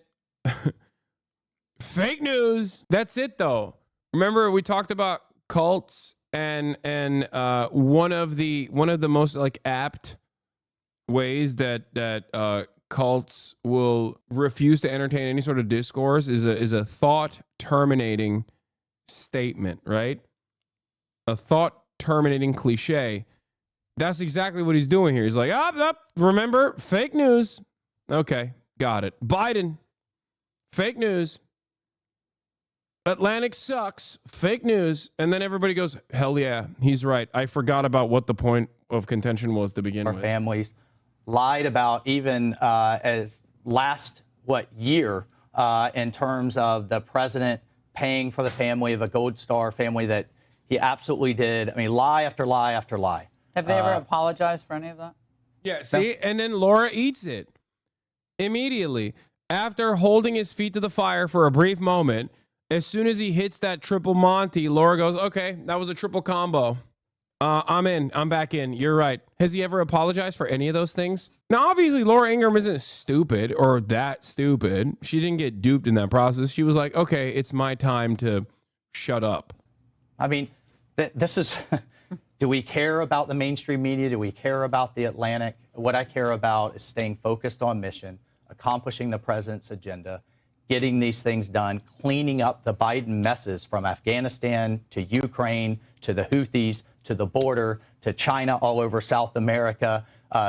Fake news. That's it, though. Remember, we talked about cults and one of the most like apt ways that cults will refuse to entertain any sort of discourse is a thought terminating statement, right? A thought terminating cliche. That's exactly what he's doing here. He's like, remember, fake news. Okay, got it. Biden, fake news. Atlantic sucks, fake news. And then everybody goes, hell yeah, he's right. I forgot about what the point of contention was to begin with. Our families lied about even as last year in terms of the president paying for the family of a Gold Star family that he absolutely did. I mean, lie after lie after lie. Have they ever apologized for any of that? Yeah, see? And then Laura eats it immediately. After holding his feet to the fire for a brief moment, as soon as he hits that triple Monty, Laura goes, okay, that was a triple combo. I'm in. I'm back in. You're right. Has he ever apologized for any of those things? Now, obviously, Laura Ingraham isn't stupid or that stupid. She didn't get duped in that process. She was like, okay, it's my time to shut up. I mean, this is, do we care about the mainstream media? Do we care about the Atlantic? What I care about is staying focused on mission, accomplishing the president's agenda, getting these things done, cleaning up the Biden messes from Afghanistan to Ukraine to the Houthis to the border to China all over South America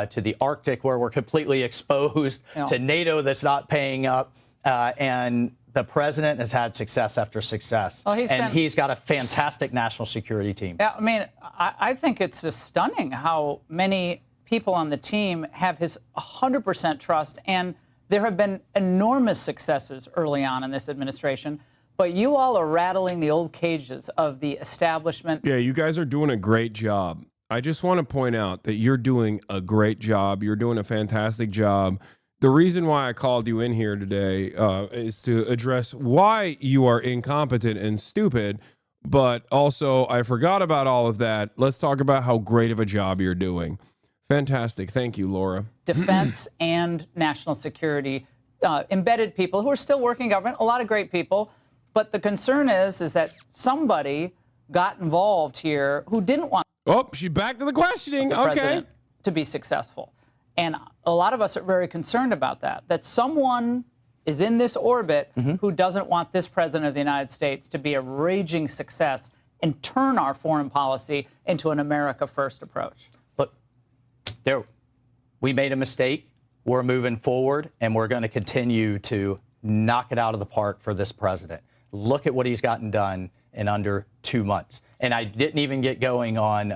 to the Arctic where we're completely exposed to NATO that's not paying up. And the president has had success after success. Well, he's got a fantastic national security team. Yeah, I mean, I think it's just stunning how many people on the team have his 100% trust, and there have been enormous successes early on in this administration, but you all are rattling the old cages of the establishment. Yeah, you guys are doing a great job. I just want to point out that you're doing a great job. You're doing a fantastic job. The reason why I called you in here today is to address why you are incompetent and stupid, but also I forgot about all of that. Let's talk about how great of a job you're doing. Fantastic. Thank you, Laura. Defense and national security, embedded people who are still working in government, a lot of great people. But the concern is that somebody got involved here who didn't want she's back to the questioning. the president to be successful. And a lot of us are very concerned about that someone is in this orbit who doesn't want this president of the United States to be a raging success and turn our foreign policy into an America First approach. We made a mistake. We're moving forward, and we're going to continue to knock it out of the park for this president. Look at what he's gotten done in under 2 months. And I didn't even get going on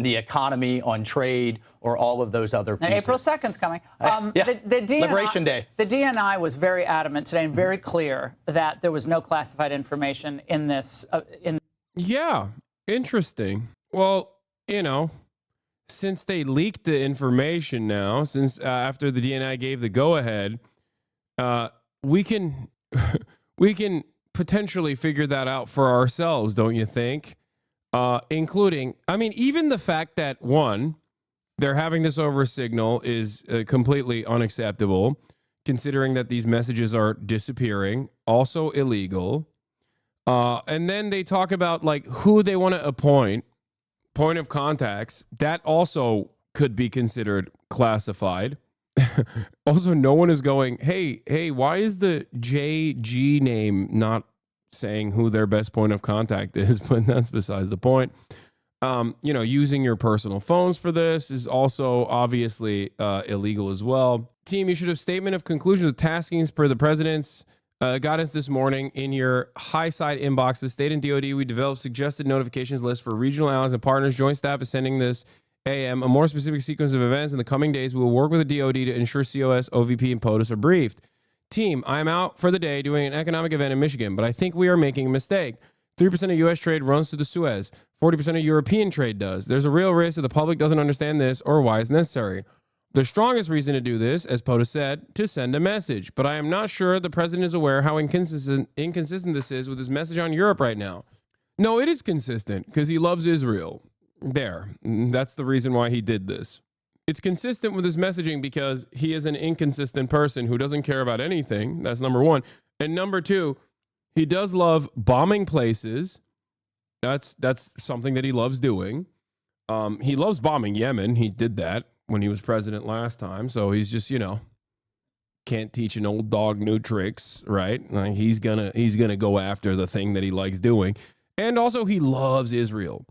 the economy, on trade, or all of those other pieces. And April 2nd's coming. Yeah. The DNI, Liberation Day. The DNI was very adamant today and very clear that there was no classified information in this. Yeah, interesting. Well, you know, since they leaked the information now, since after the DNI gave the go-ahead, we can potentially figure that out for ourselves, don't you think? Including, I mean, even the fact that, one, they're having this over Signal is completely unacceptable, considering that these messages are disappearing, also illegal. And then they talk about like who they want to appoint, point of contacts. That also could be considered classified. Also, no one is going, hey, why is the JG name not saying who their best point of contact is? But that's besides the point. You know, using your personal phones for this is also obviously illegal as well. Team, you should have statement of conclusion with taskings per the president's guidance this morning in your high side inboxes. State and DoD, we developed suggested notifications list for regional allies and partners. Joint staff is sending this AM a more specific sequence of events in the coming days. We will work with the DoD to ensure COS, OVP, and POTUS are briefed. Team, I'm out for the day doing an economic event in Michigan, but I think we are making a mistake. 3% of U.S. trade runs through the Suez. 40% of European trade does. There's a real risk that the public doesn't understand this or why it's necessary. The strongest reason to do this, as POTUS said, to send a message. But I am not sure the president is aware how inconsistent this is with his message on Europe right now. No, it is consistent because he loves Israel. There. That's the reason why he did this. It's consistent with his messaging because he is an inconsistent person who doesn't care about anything. That's number one. And number two, he does love bombing places. That's something that he loves doing. He loves bombing Yemen. He did that when he was president last time. So he's just, you know, can't teach an old dog new tricks, right? Like he's gonna go after the thing that he likes doing. And also he loves Israel.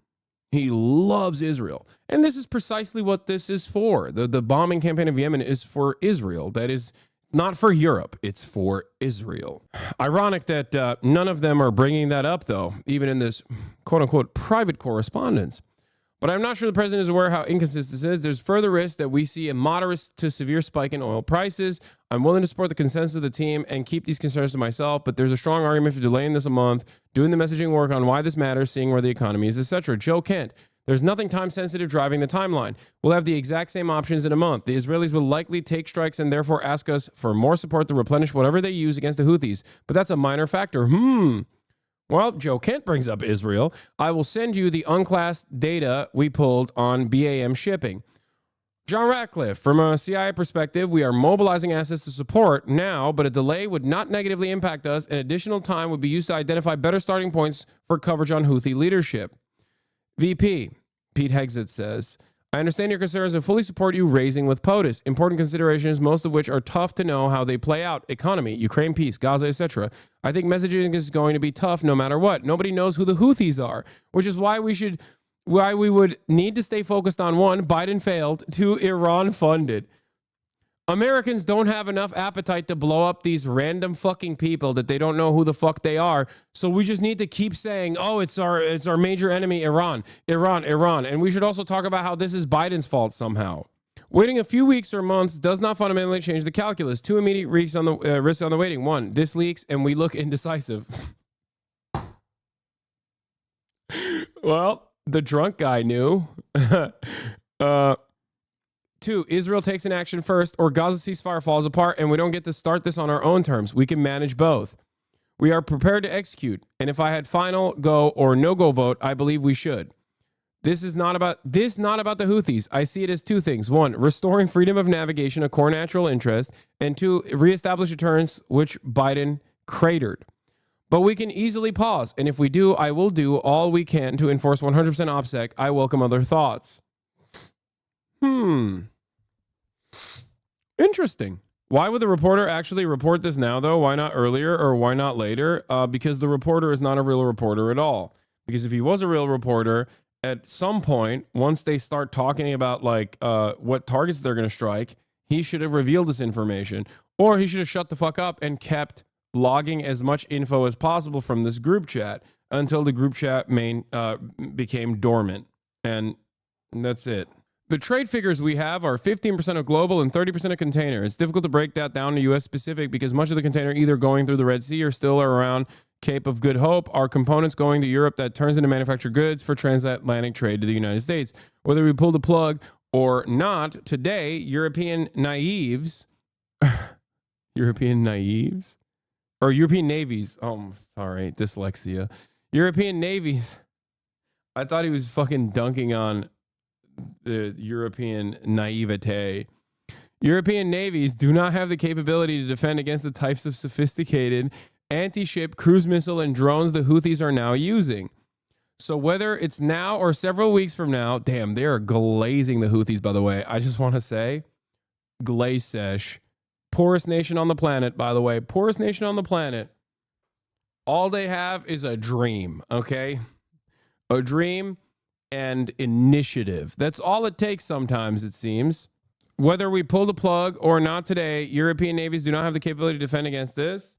He loves Israel. And this is precisely what this is for. The bombing campaign of Yemen is for Israel. That is not for Europe. It's for Israel. Ironic that none of them are bringing that up, though, even in this quote-unquote private correspondence. But I'm not sure the president is aware how inconsistent this is. There's further risk that we see a moderate to severe spike in oil prices. I'm willing to support the consensus of the team and keep these concerns to myself, but there's a strong argument for delaying this a month, doing the messaging work on why this matters, seeing where the economy is, etc. Joe Kent, there's nothing time-sensitive driving the timeline. We'll have the exact same options in a month. The Israelis will likely take strikes and therefore ask us for more support to replenish whatever they use against the Houthis, but that's a minor factor. Well, Joe Kent brings up Israel. I will send you the unclassed data we pulled on BAM shipping. John Ratcliffe, from a CIA perspective, we are mobilizing assets to support now, but a delay would not negatively impact us, and additional time would be used to identify better starting points for coverage on Houthi leadership. VP, Pete Hegseth says, I understand your concerns and fully support you raising with POTUS. Important considerations, most of which are tough to know how they play out. Economy, Ukraine peace, Gaza, etc. I think messaging is going to be tough no matter what. Nobody knows who the Houthis are, which is why we would need to stay focused on one, Biden failed, two, Iran funded. Americans don't have enough appetite to blow up these random fucking people that they don't know who the fuck they are. So we just need to keep saying, oh, it's our major enemy, Iran. And we should also talk about how this is Biden's fault somehow. Waiting a few weeks or months does not fundamentally change the calculus. Two immediate risks on the waiting. One, this leaks and we look indecisive. Well, the drunk guy knew. Two, Israel takes an action first, or Gaza ceasefire falls apart, and we don't get to start this on our own terms. We can manage both. We are prepared to execute, and if I had final go or no-go vote, I believe we should. This is not about the Houthis. I see it as two things. One, restoring freedom of navigation, a core natural interest, and two, reestablish returns, which Biden cratered. But we can easily pause, and if we do, I will do all we can to enforce 100% OPSEC. I welcome other thoughts. Interesting. Why would the reporter actually report this now, though? Why not earlier, or why not later? Because the reporter is not a real reporter at all. Because if he was a real reporter, at some point, once they start talking about like what targets they're going to strike, he should have revealed this information, or he should have shut the fuck up and kept logging as much info as possible from this group chat. until the group chat became dormant. And that's it. The trade figures we have are 15% of global and 30% of container. It's difficult to break that down to U.S. specific because much of the container either going through the Red Sea or still around Cape of Good Hope are components going to Europe that turns into manufactured goods for transatlantic trade to the United States. Whether we pull the plug or not, today, European navies, European navies, oh, sorry, dyslexia. European navies, I thought he was fucking dunking on the European naivete. European navies do not have the capability to defend against the types of sophisticated anti-ship, cruise missile, and drones the Houthis are now using. So whether it's now or several weeks from now, damn, they are glazing the Houthis, by the way. I just want to say, glaze sesh. Poorest nation on the planet, by the way. Poorest nation on the planet. All they have is a dream, okay? A dream and initiative. That's all it takes sometimes, it seems. Whether we pull the plug or not today, European navies do not have the capability to defend against this.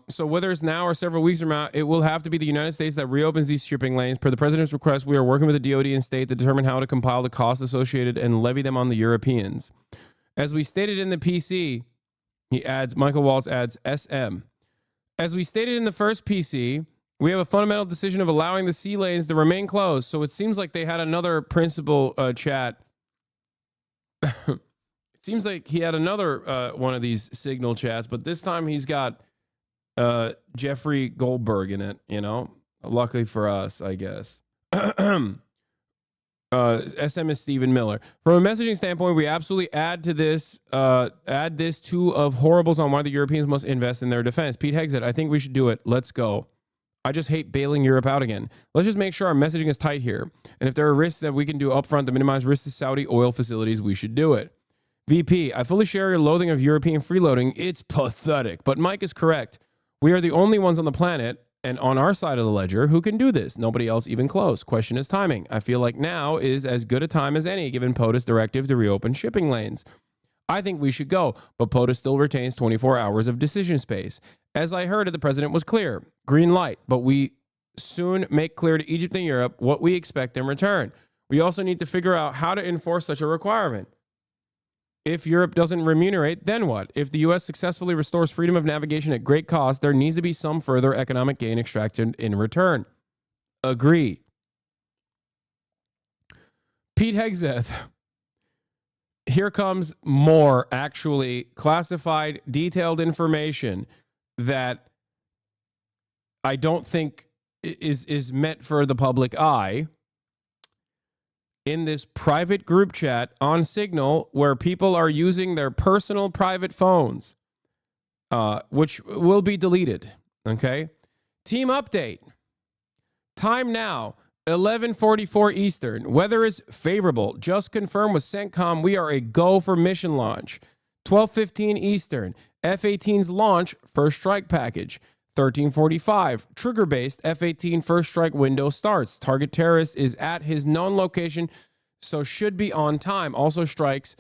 So whether it's now or several weeks from now, it will have to be the United States that reopens these shipping lanes. Per the president's request, we are working with the DoD and state to determine how to compile the costs associated and levy them on the Europeans. As we stated in the PC, Michael Waltz adds SM. As we stated in the first PC, we have a fundamental decision of allowing the sea lanes to remain closed. So it seems like they had another principal chat. It seems like he had another one of these signal chats, but this time he's got Jeffrey Goldberg in it, you know, luckily for us, I guess. SM is Stephen Miller. From a messaging standpoint, we absolutely add this two of horribles on why the Europeans must invest in their defense. Pete Hegseth, I think we should do it. Let's go. I just hate bailing Europe out again. Let's just make sure our messaging is tight here. And if there are risks that we can do upfront to minimize risks to Saudi oil facilities, we should do it. VP, I fully share your loathing of European freeloading. It's pathetic. But Mike is correct. We are the only ones on the planet and on our side of the ledger who can do this. Nobody else even close. Question is timing. I feel like now is as good a time as any given POTUS directive to reopen shipping lanes. I think we should go, but POTUS still retains 24 hours of decision space. As I heard it, the president was clear. Green light, but we soon make clear to Egypt and Europe what we expect in return. We also need to figure out how to enforce such a requirement. If Europe doesn't remunerate, then what? If the U.S. successfully restores freedom of navigation at great cost, there needs to be some further economic gain extracted in return. Agree. Pete Hegseth. Here comes more actually classified, detailed information that I don't think is meant for the public eye. In this private group chat on Signal where people are using their personal private phones, which will be deleted, okay? Team update. Time now, 11:44 Eastern. Weather is favorable. Just confirmed with CENTCOM we are a go for mission launch. 12:15 Eastern. F-18's launch, first strike package. 13:45, trigger-based F-18 first strike window starts. Target terrorist is at his known location, so should be on time. Also strike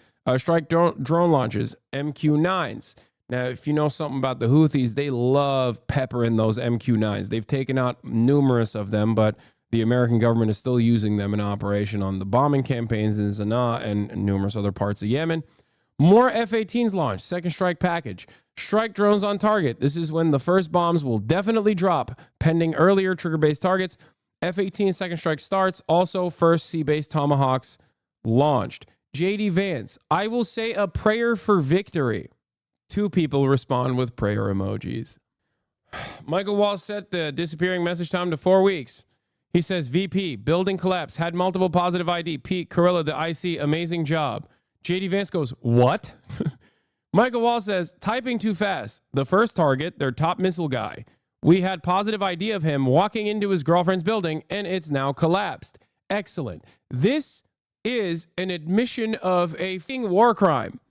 drone launches, MQ-9s. Now, if you know something about the Houthis, they love peppering those MQ-9s. They've taken out numerous of them, but the American government is still using them in operation on the bombing campaigns in Sanaa and numerous other parts of Yemen. More F-18s launched, second strike package. Strike drones on target. This is when the first bombs will definitely drop, pending earlier trigger-based targets. F-18 second strike starts. Also, first sea-based Tomahawks launched. JD Vance, I will say a prayer for victory. 2 people respond with prayer emojis. Michael Waltz set the disappearing message time to 4 weeks. He says, VP, building collapse, had multiple positive ID. Pete, Corella, the IC, amazing job. JD Vance goes, what? Michael Wall says, typing too fast. The first target, their top missile guy. We had positive ID of him walking into his girlfriend's building, and it's now collapsed. Excellent. This is an admission of a war crime.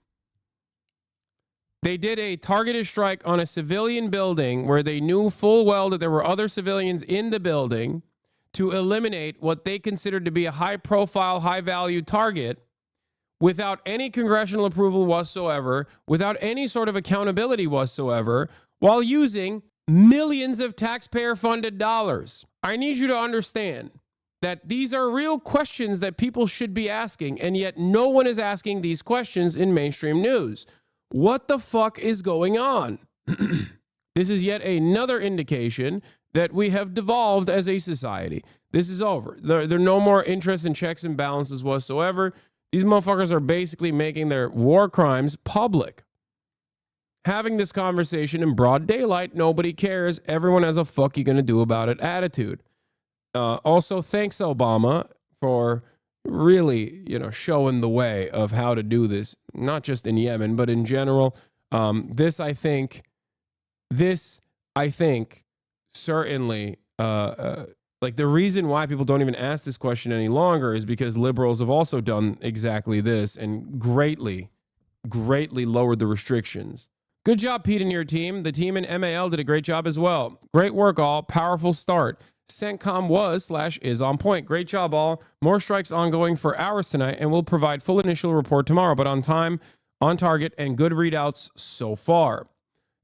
They did a targeted strike on a civilian building where they knew full well that there were other civilians in the building to eliminate what they considered to be a high-profile, high-value target without any congressional approval whatsoever, without any sort of accountability whatsoever, while using millions of taxpayer-funded dollars. I need you to understand that these are real questions that people should be asking, and yet no one is asking these questions in mainstream news. What the fuck is going on? This is yet another indication that we have devolved as a society. This is over. There are no more interest in checks and balances whatsoever. These motherfuckers are basically making their war crimes public. Having this conversation in broad daylight, nobody cares. Everyone has a fuck you gonna do about it attitude. Also, thanks, Obama, for really, showing the way of how to do this, not just in Yemen, but in general. This, I think, certainly, like the reason why people don't even ask this question any longer is because liberals have also done exactly this and greatly lowered the restrictions. Good job, Pete and your team. The team in MAL did a great job as well. Great work, all. Powerful start. CENTCOM was/is on point. Great job, all. More strikes ongoing for hours tonight, and we'll provide full initial report tomorrow, but on time, on target, and good readouts so far.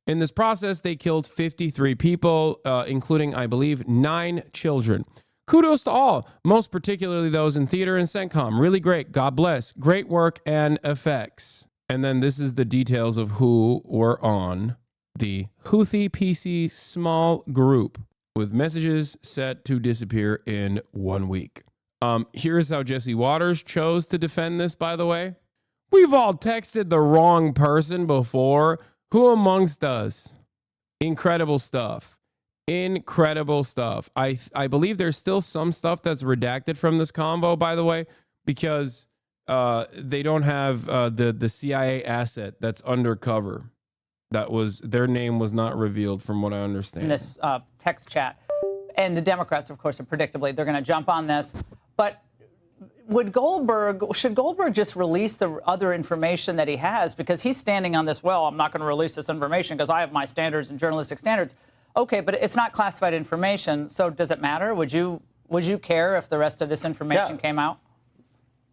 In this process, they killed 53 people, including, I believe, 9 children. Kudos to all, most particularly those in theater and CENTCOM. Really great. God bless. Great work and effects. And then this is the details of who were on the Houthi PC small group with messages set to disappear in 1 week. Here's how Jesse Waters chose to defend this, by the way. We've all texted the wrong person before. Who amongst us? Incredible stuff. Incredible stuff. I believe there's still some stuff that's redacted from this convo, by the way, because they don't have the CIA asset that's undercover. Their name was not revealed from what I understand. In this text chat. And the Democrats, of course, are predictably, they're going to jump on this. But should Goldberg just release the other information that he has? Because he's standing on this, well, I'm not going to release this information because I have my standards and journalistic standards. Okay, but it's not classified information. So does it matter? Would you care if the rest of this information came out?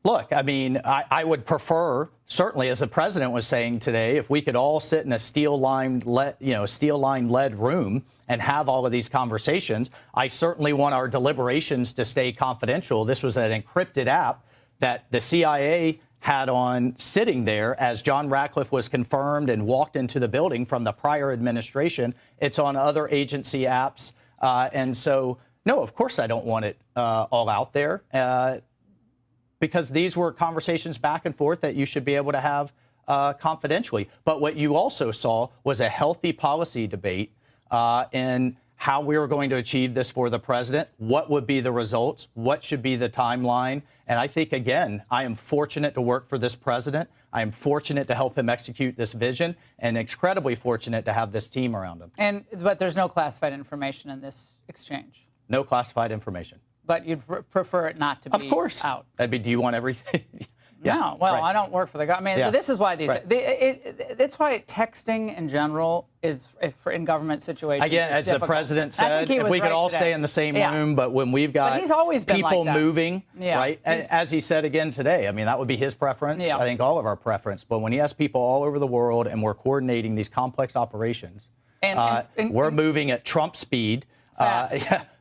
Look, I mean, I would prefer, certainly, as the president was saying today, if we could all sit in a steel-lined room and have all of these conversations. I certainly want our deliberations to stay confidential. This was an encrypted app that the CIA had on sitting there as John Ratcliffe was confirmed and walked into the building from the prior administration. It's on other agency apps. And so, no, of course I don't want it all out there. Because these were conversations back and forth that you should be able to have confidentially. But what you also saw was a healthy policy debate in how we were going to achieve this for the president, what would be the results, what should be the timeline. And I think, again, I am fortunate to work for this president. I am fortunate to help him execute this vision and incredibly fortunate to have this team around him. But there's no classified information in this exchange. No classified information. But you'd prefer it not to be out. Of course. That'd be, do you want everything? Yeah, no, well, right. I don't work for the government. I mean, this is why that's why texting in general is in government situations. Again, as difficult. The president said, if we could all stay in the same room, but when we've got he's always been people like that. moving, right? As he said again today, I mean, that would be his preference. I think all of our preference. But when he has people all over the world and we're coordinating these complex operations, we're moving at Trump speed.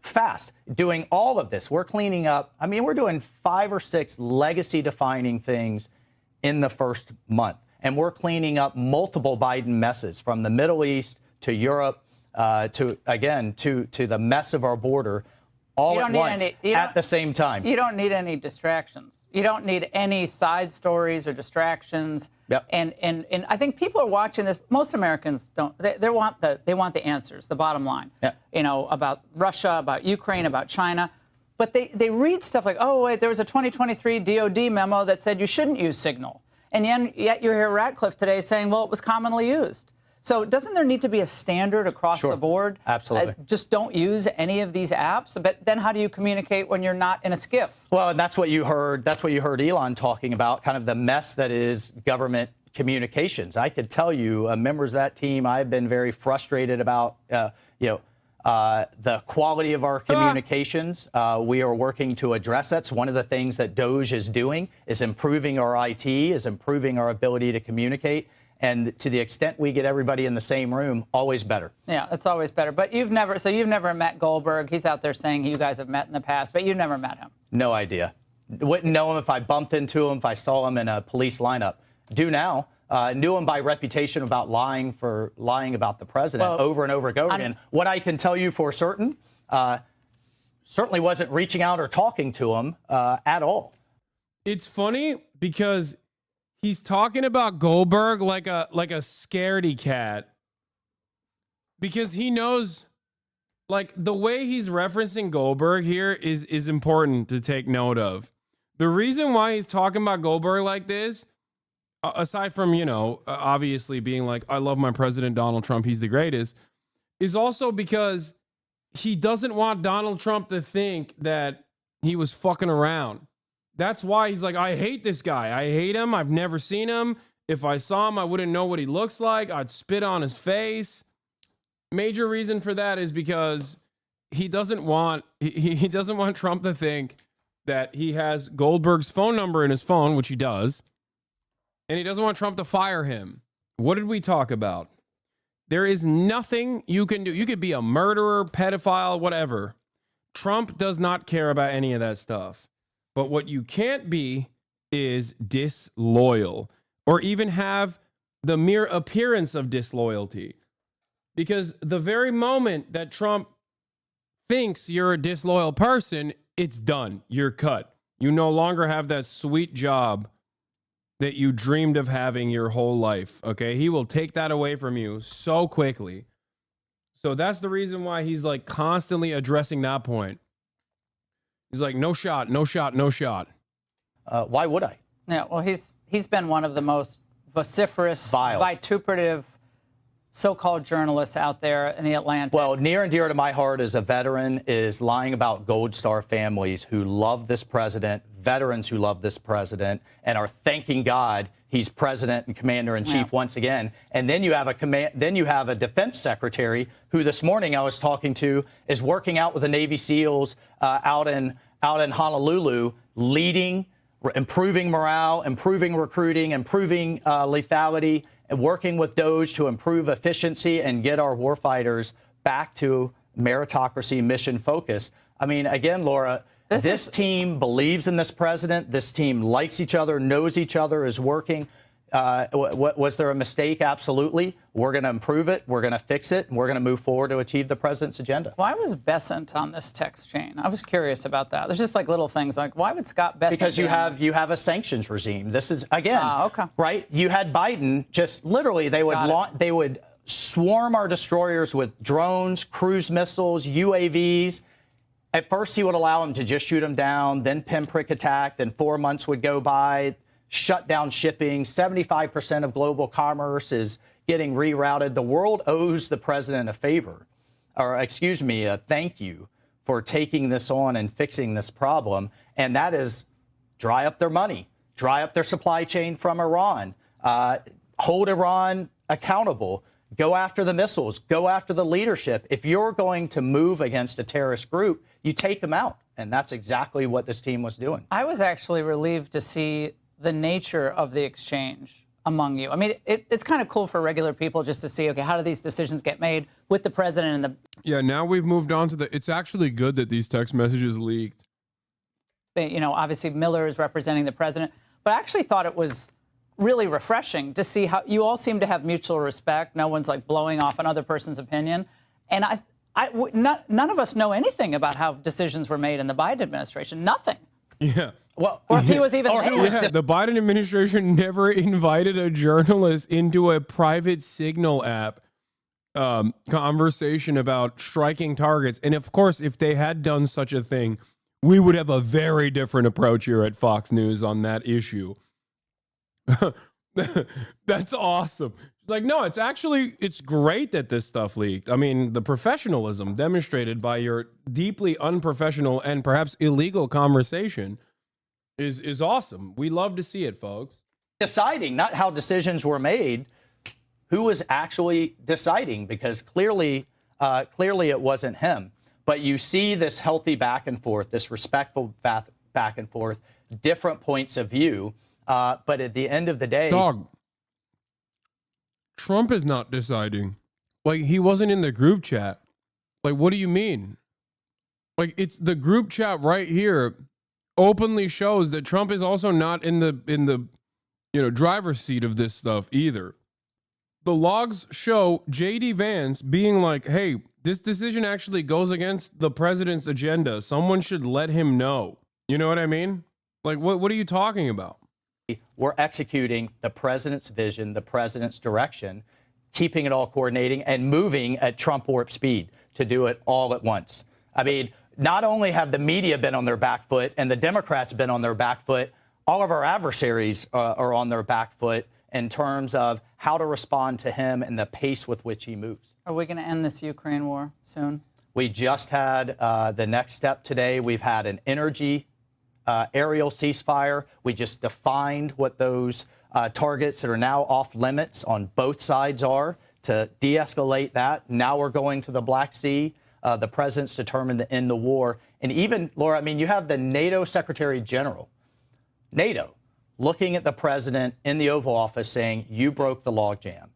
Fast. Doing all of this. We're cleaning up. I mean, we're doing 5 or 6 legacy-defining things in the first month. And we're cleaning up multiple Biden messes from the Middle East to Europe to the mess of our border all at once at the same time. You don't need any distractions. You don't need any side stories or distractions. Yep. And I think people are watching this. Most Americans don't. They want the answers, the bottom line. Yep. About Russia, about Ukraine, about China. But they read stuff like, oh, wait, there was a 2023 DOD memo that said you shouldn't use Signal. And yet you hear Ratcliffe today saying, well, it was commonly used. So doesn't there need to be a standard across the board? Absolutely. Just don't use any of these apps. But then how do you communicate when you're not in a skiff? Well, and that's what you heard. That's what you heard Elon talking about, kind of the mess that is government communications. I could tell you, members of that team, I've been very frustrated about, the quality of our communications. We are working to address that. So one of the things that DOJ is doing is improving our IT, is improving our ability to communicate. And to the extent we get everybody in the same room, always better. Yeah, it's always better. But you've never met Goldberg. He's out there saying you guys have met in the past, but you've never met him. No idea. Wouldn't know him if I bumped into him, if I saw him in a police lineup. Do now. Knew him by reputation about lying about the president over and over again. What I can tell you for certain, certainly wasn't reaching out or talking to him at all. It's funny because he's talking about Goldberg like a scaredy cat, because he knows, like, the way he's referencing Goldberg here is important to take note of. The reason why he's talking about Goldberg like this, aside from, obviously being like, I love my president, Donald Trump, he's the greatest, is also because he doesn't want Donald Trump to think that he was fucking around. That's why he's like, I hate this guy. I hate him. I've never seen him. If I saw him, I wouldn't know what he looks like. I'd spit on his face. Major reason for that is because he doesn't want Trump to think that he has Goldberg's phone number in his phone, which he does, and he doesn't want Trump to fire him. What did we talk about? There is nothing you can do. You could be a murderer, pedophile, whatever. Trump does not care about any of that stuff. But what you can't be is disloyal, or even have the mere appearance of disloyalty. Because the very moment that Trump thinks you're a disloyal person, it's done. You're cut. You no longer have that sweet job that you dreamed of having your whole life, okay? He will take that away from you so quickly. So that's the reason why he's like constantly addressing that point. He's like, no shot, no shot, no shot. Why would I? Yeah, well, he's been one of the most vociferous, vituperative so-called journalists out there in the Atlantic. Well, near and dear to my heart as a veteran is lying about Gold Star families who love this president, veterans who love this president, and are thanking God he's president and commander-in-chief once again. And then you have a defense secretary who this morning I was talking to is working out with the Navy SEALs out in Honolulu, leading, improving morale, improving recruiting, improving lethality, and working with DOJ to improve efficiency and get our warfighters back to meritocracy mission focus. I mean, again, Laura, this team believes in this president. This team likes each other, knows each other, is working. Was there a mistake? Absolutely. We're going to improve it. We're going to fix it. And we're going to move forward to achieve the president's agenda. Why was Bessent on this text chain? I was curious about that. There's just like little things like, why would Scott Bessent? Because you have a sanctions regime. This is, again, right? You had Biden just literally, they would swarm our destroyers with drones, cruise missiles, UAVs. At first, he would allow them to just shoot them down, then pinprick attack, then 4 months would go by, shut down shipping. 75% of global commerce is getting rerouted. The world owes the president a favor, or excuse me, a thank you for taking this on and fixing this problem. And that is dry up their money, dry up their supply chain from Iran, hold Iran accountable, go after the missiles, go after the leadership. If you're going to move against a terrorist group, you take them out. And that's exactly what this team was doing. I was actually relieved to see the nature of the exchange among you. I mean, it's kind of cool for regular people just to see, okay, how do these decisions get made with the president and the... Yeah, now we've moved on to it's actually good that these text messages leaked. Obviously Miller is representing the president, but I actually thought it was really refreshing to see how you all seem to have mutual respect. No one's like blowing off another person's opinion. And none of us know anything about how decisions were made in the Biden administration. Nothing. Yeah. Well, or if he was even there. The Biden administration never invited a journalist into a private Signal app conversation about striking targets. And of course, if they had done such a thing, we would have a very different approach here at Fox News on that issue. That's awesome. Like, no, it's great that this stuff leaked. I mean, the professionalism demonstrated by your deeply unprofessional and perhaps illegal conversation is awesome. We love to see it, folks. Deciding, not how decisions were made, who was actually deciding, because clearly it wasn't him. But you see this healthy back and forth, this respectful back and forth, different points of view. But at the end of the day... Dog, Trump is not deciding. Like, he wasn't in the group chat. Like, what do you mean? Like, it's the group chat right here openly shows that Trump is also not in the driver's seat of this stuff either. The logs show JD Vance being like, hey, this decision actually goes against the president's agenda. Someone should let him know. You know what I mean? Like, what are you talking about? We're executing the president's vision, the president's direction, keeping it all coordinating and moving at Trump warp speed to do it all at once. I mean, not only have the media been on their back foot and the Democrats been on their back foot, all of our adversaries are on their back foot in terms of how to respond to him and the pace with which he moves. Are we going to end this Ukraine war soon? We just had the next step today. We've had an energy aerial ceasefire. We just defined what those targets that are now off limits on both sides are to de-escalate that. Now we're going to the Black Sea. The president's determined to end the war. And even, Laura, I mean, you have the NATO Secretary General, NATO, looking at the president in the Oval Office saying, you broke the logjam.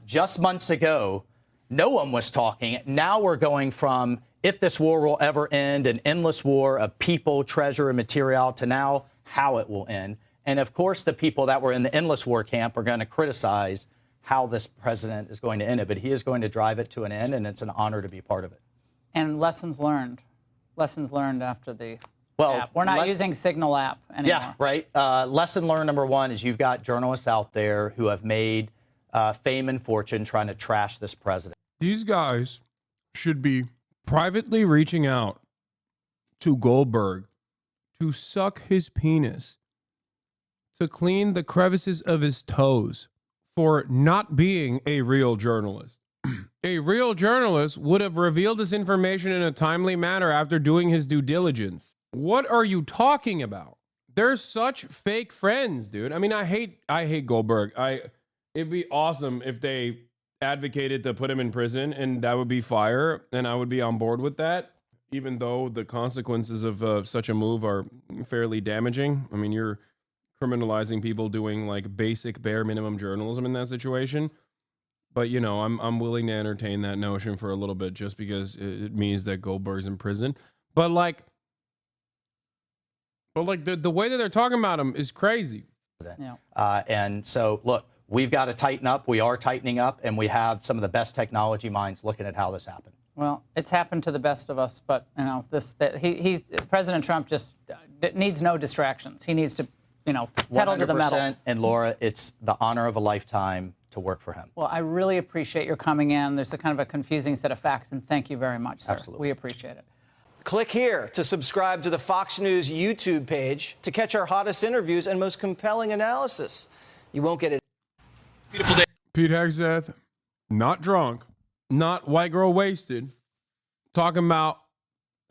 Just months ago, no one was talking. Now we're going from, if this war will ever end, an endless war of people, treasure, and material, to now how it will end. And of course, the people that were in the endless war camp are going to criticize how this president is going to end it. But he is going to drive it to an end, and it's an honor to be part of it. And lessons learned after the app. We're not using Signal app anymore. Yeah, right. Lesson learned number one is you've got journalists out there who have made fame and fortune trying to trash this president. These guys should be privately reaching out to Goldberg to suck his penis, to clean the crevices of his toes for not being a real journalist. A real journalist would have revealed this information in a timely manner after doing his due diligence. What are you talking about? They're such fake friends, dude. I mean, I hate Goldberg. It'd be awesome if they advocated to put him in prison, and that would be fire, and I would be on board with that, even though the consequences of such a move are fairly damaging. I mean, you're criminalizing people doing like basic bare minimum journalism in that situation. But, you know, I'm willing to entertain that notion for a little bit just because it means that Goldberg's in prison. But like the way that they're talking about him is crazy. Yeah. And so, look, we've got to tighten up. We are tightening up, and we have some of the best technology minds looking at how this happened. Well, it's happened to the best of us, but you know, President Trump just needs no distractions. He needs to, you know, pedal to the metal. And Laura, it's the honor of a lifetime to work for him. Well, I really appreciate your coming in. There's a kind of a confusing set of facts, and thank you very much, sir. Absolutely. We appreciate it. Click here to subscribe to the Fox News YouTube page to catch our hottest interviews and most compelling analysis. You won't get it. Beautiful day. Pete Hegseth, not drunk, not white girl wasted, talking about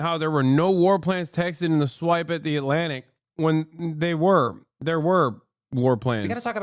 how there were no war plans texted in the swipe at the Atlantic when there were war plans. We got to talk about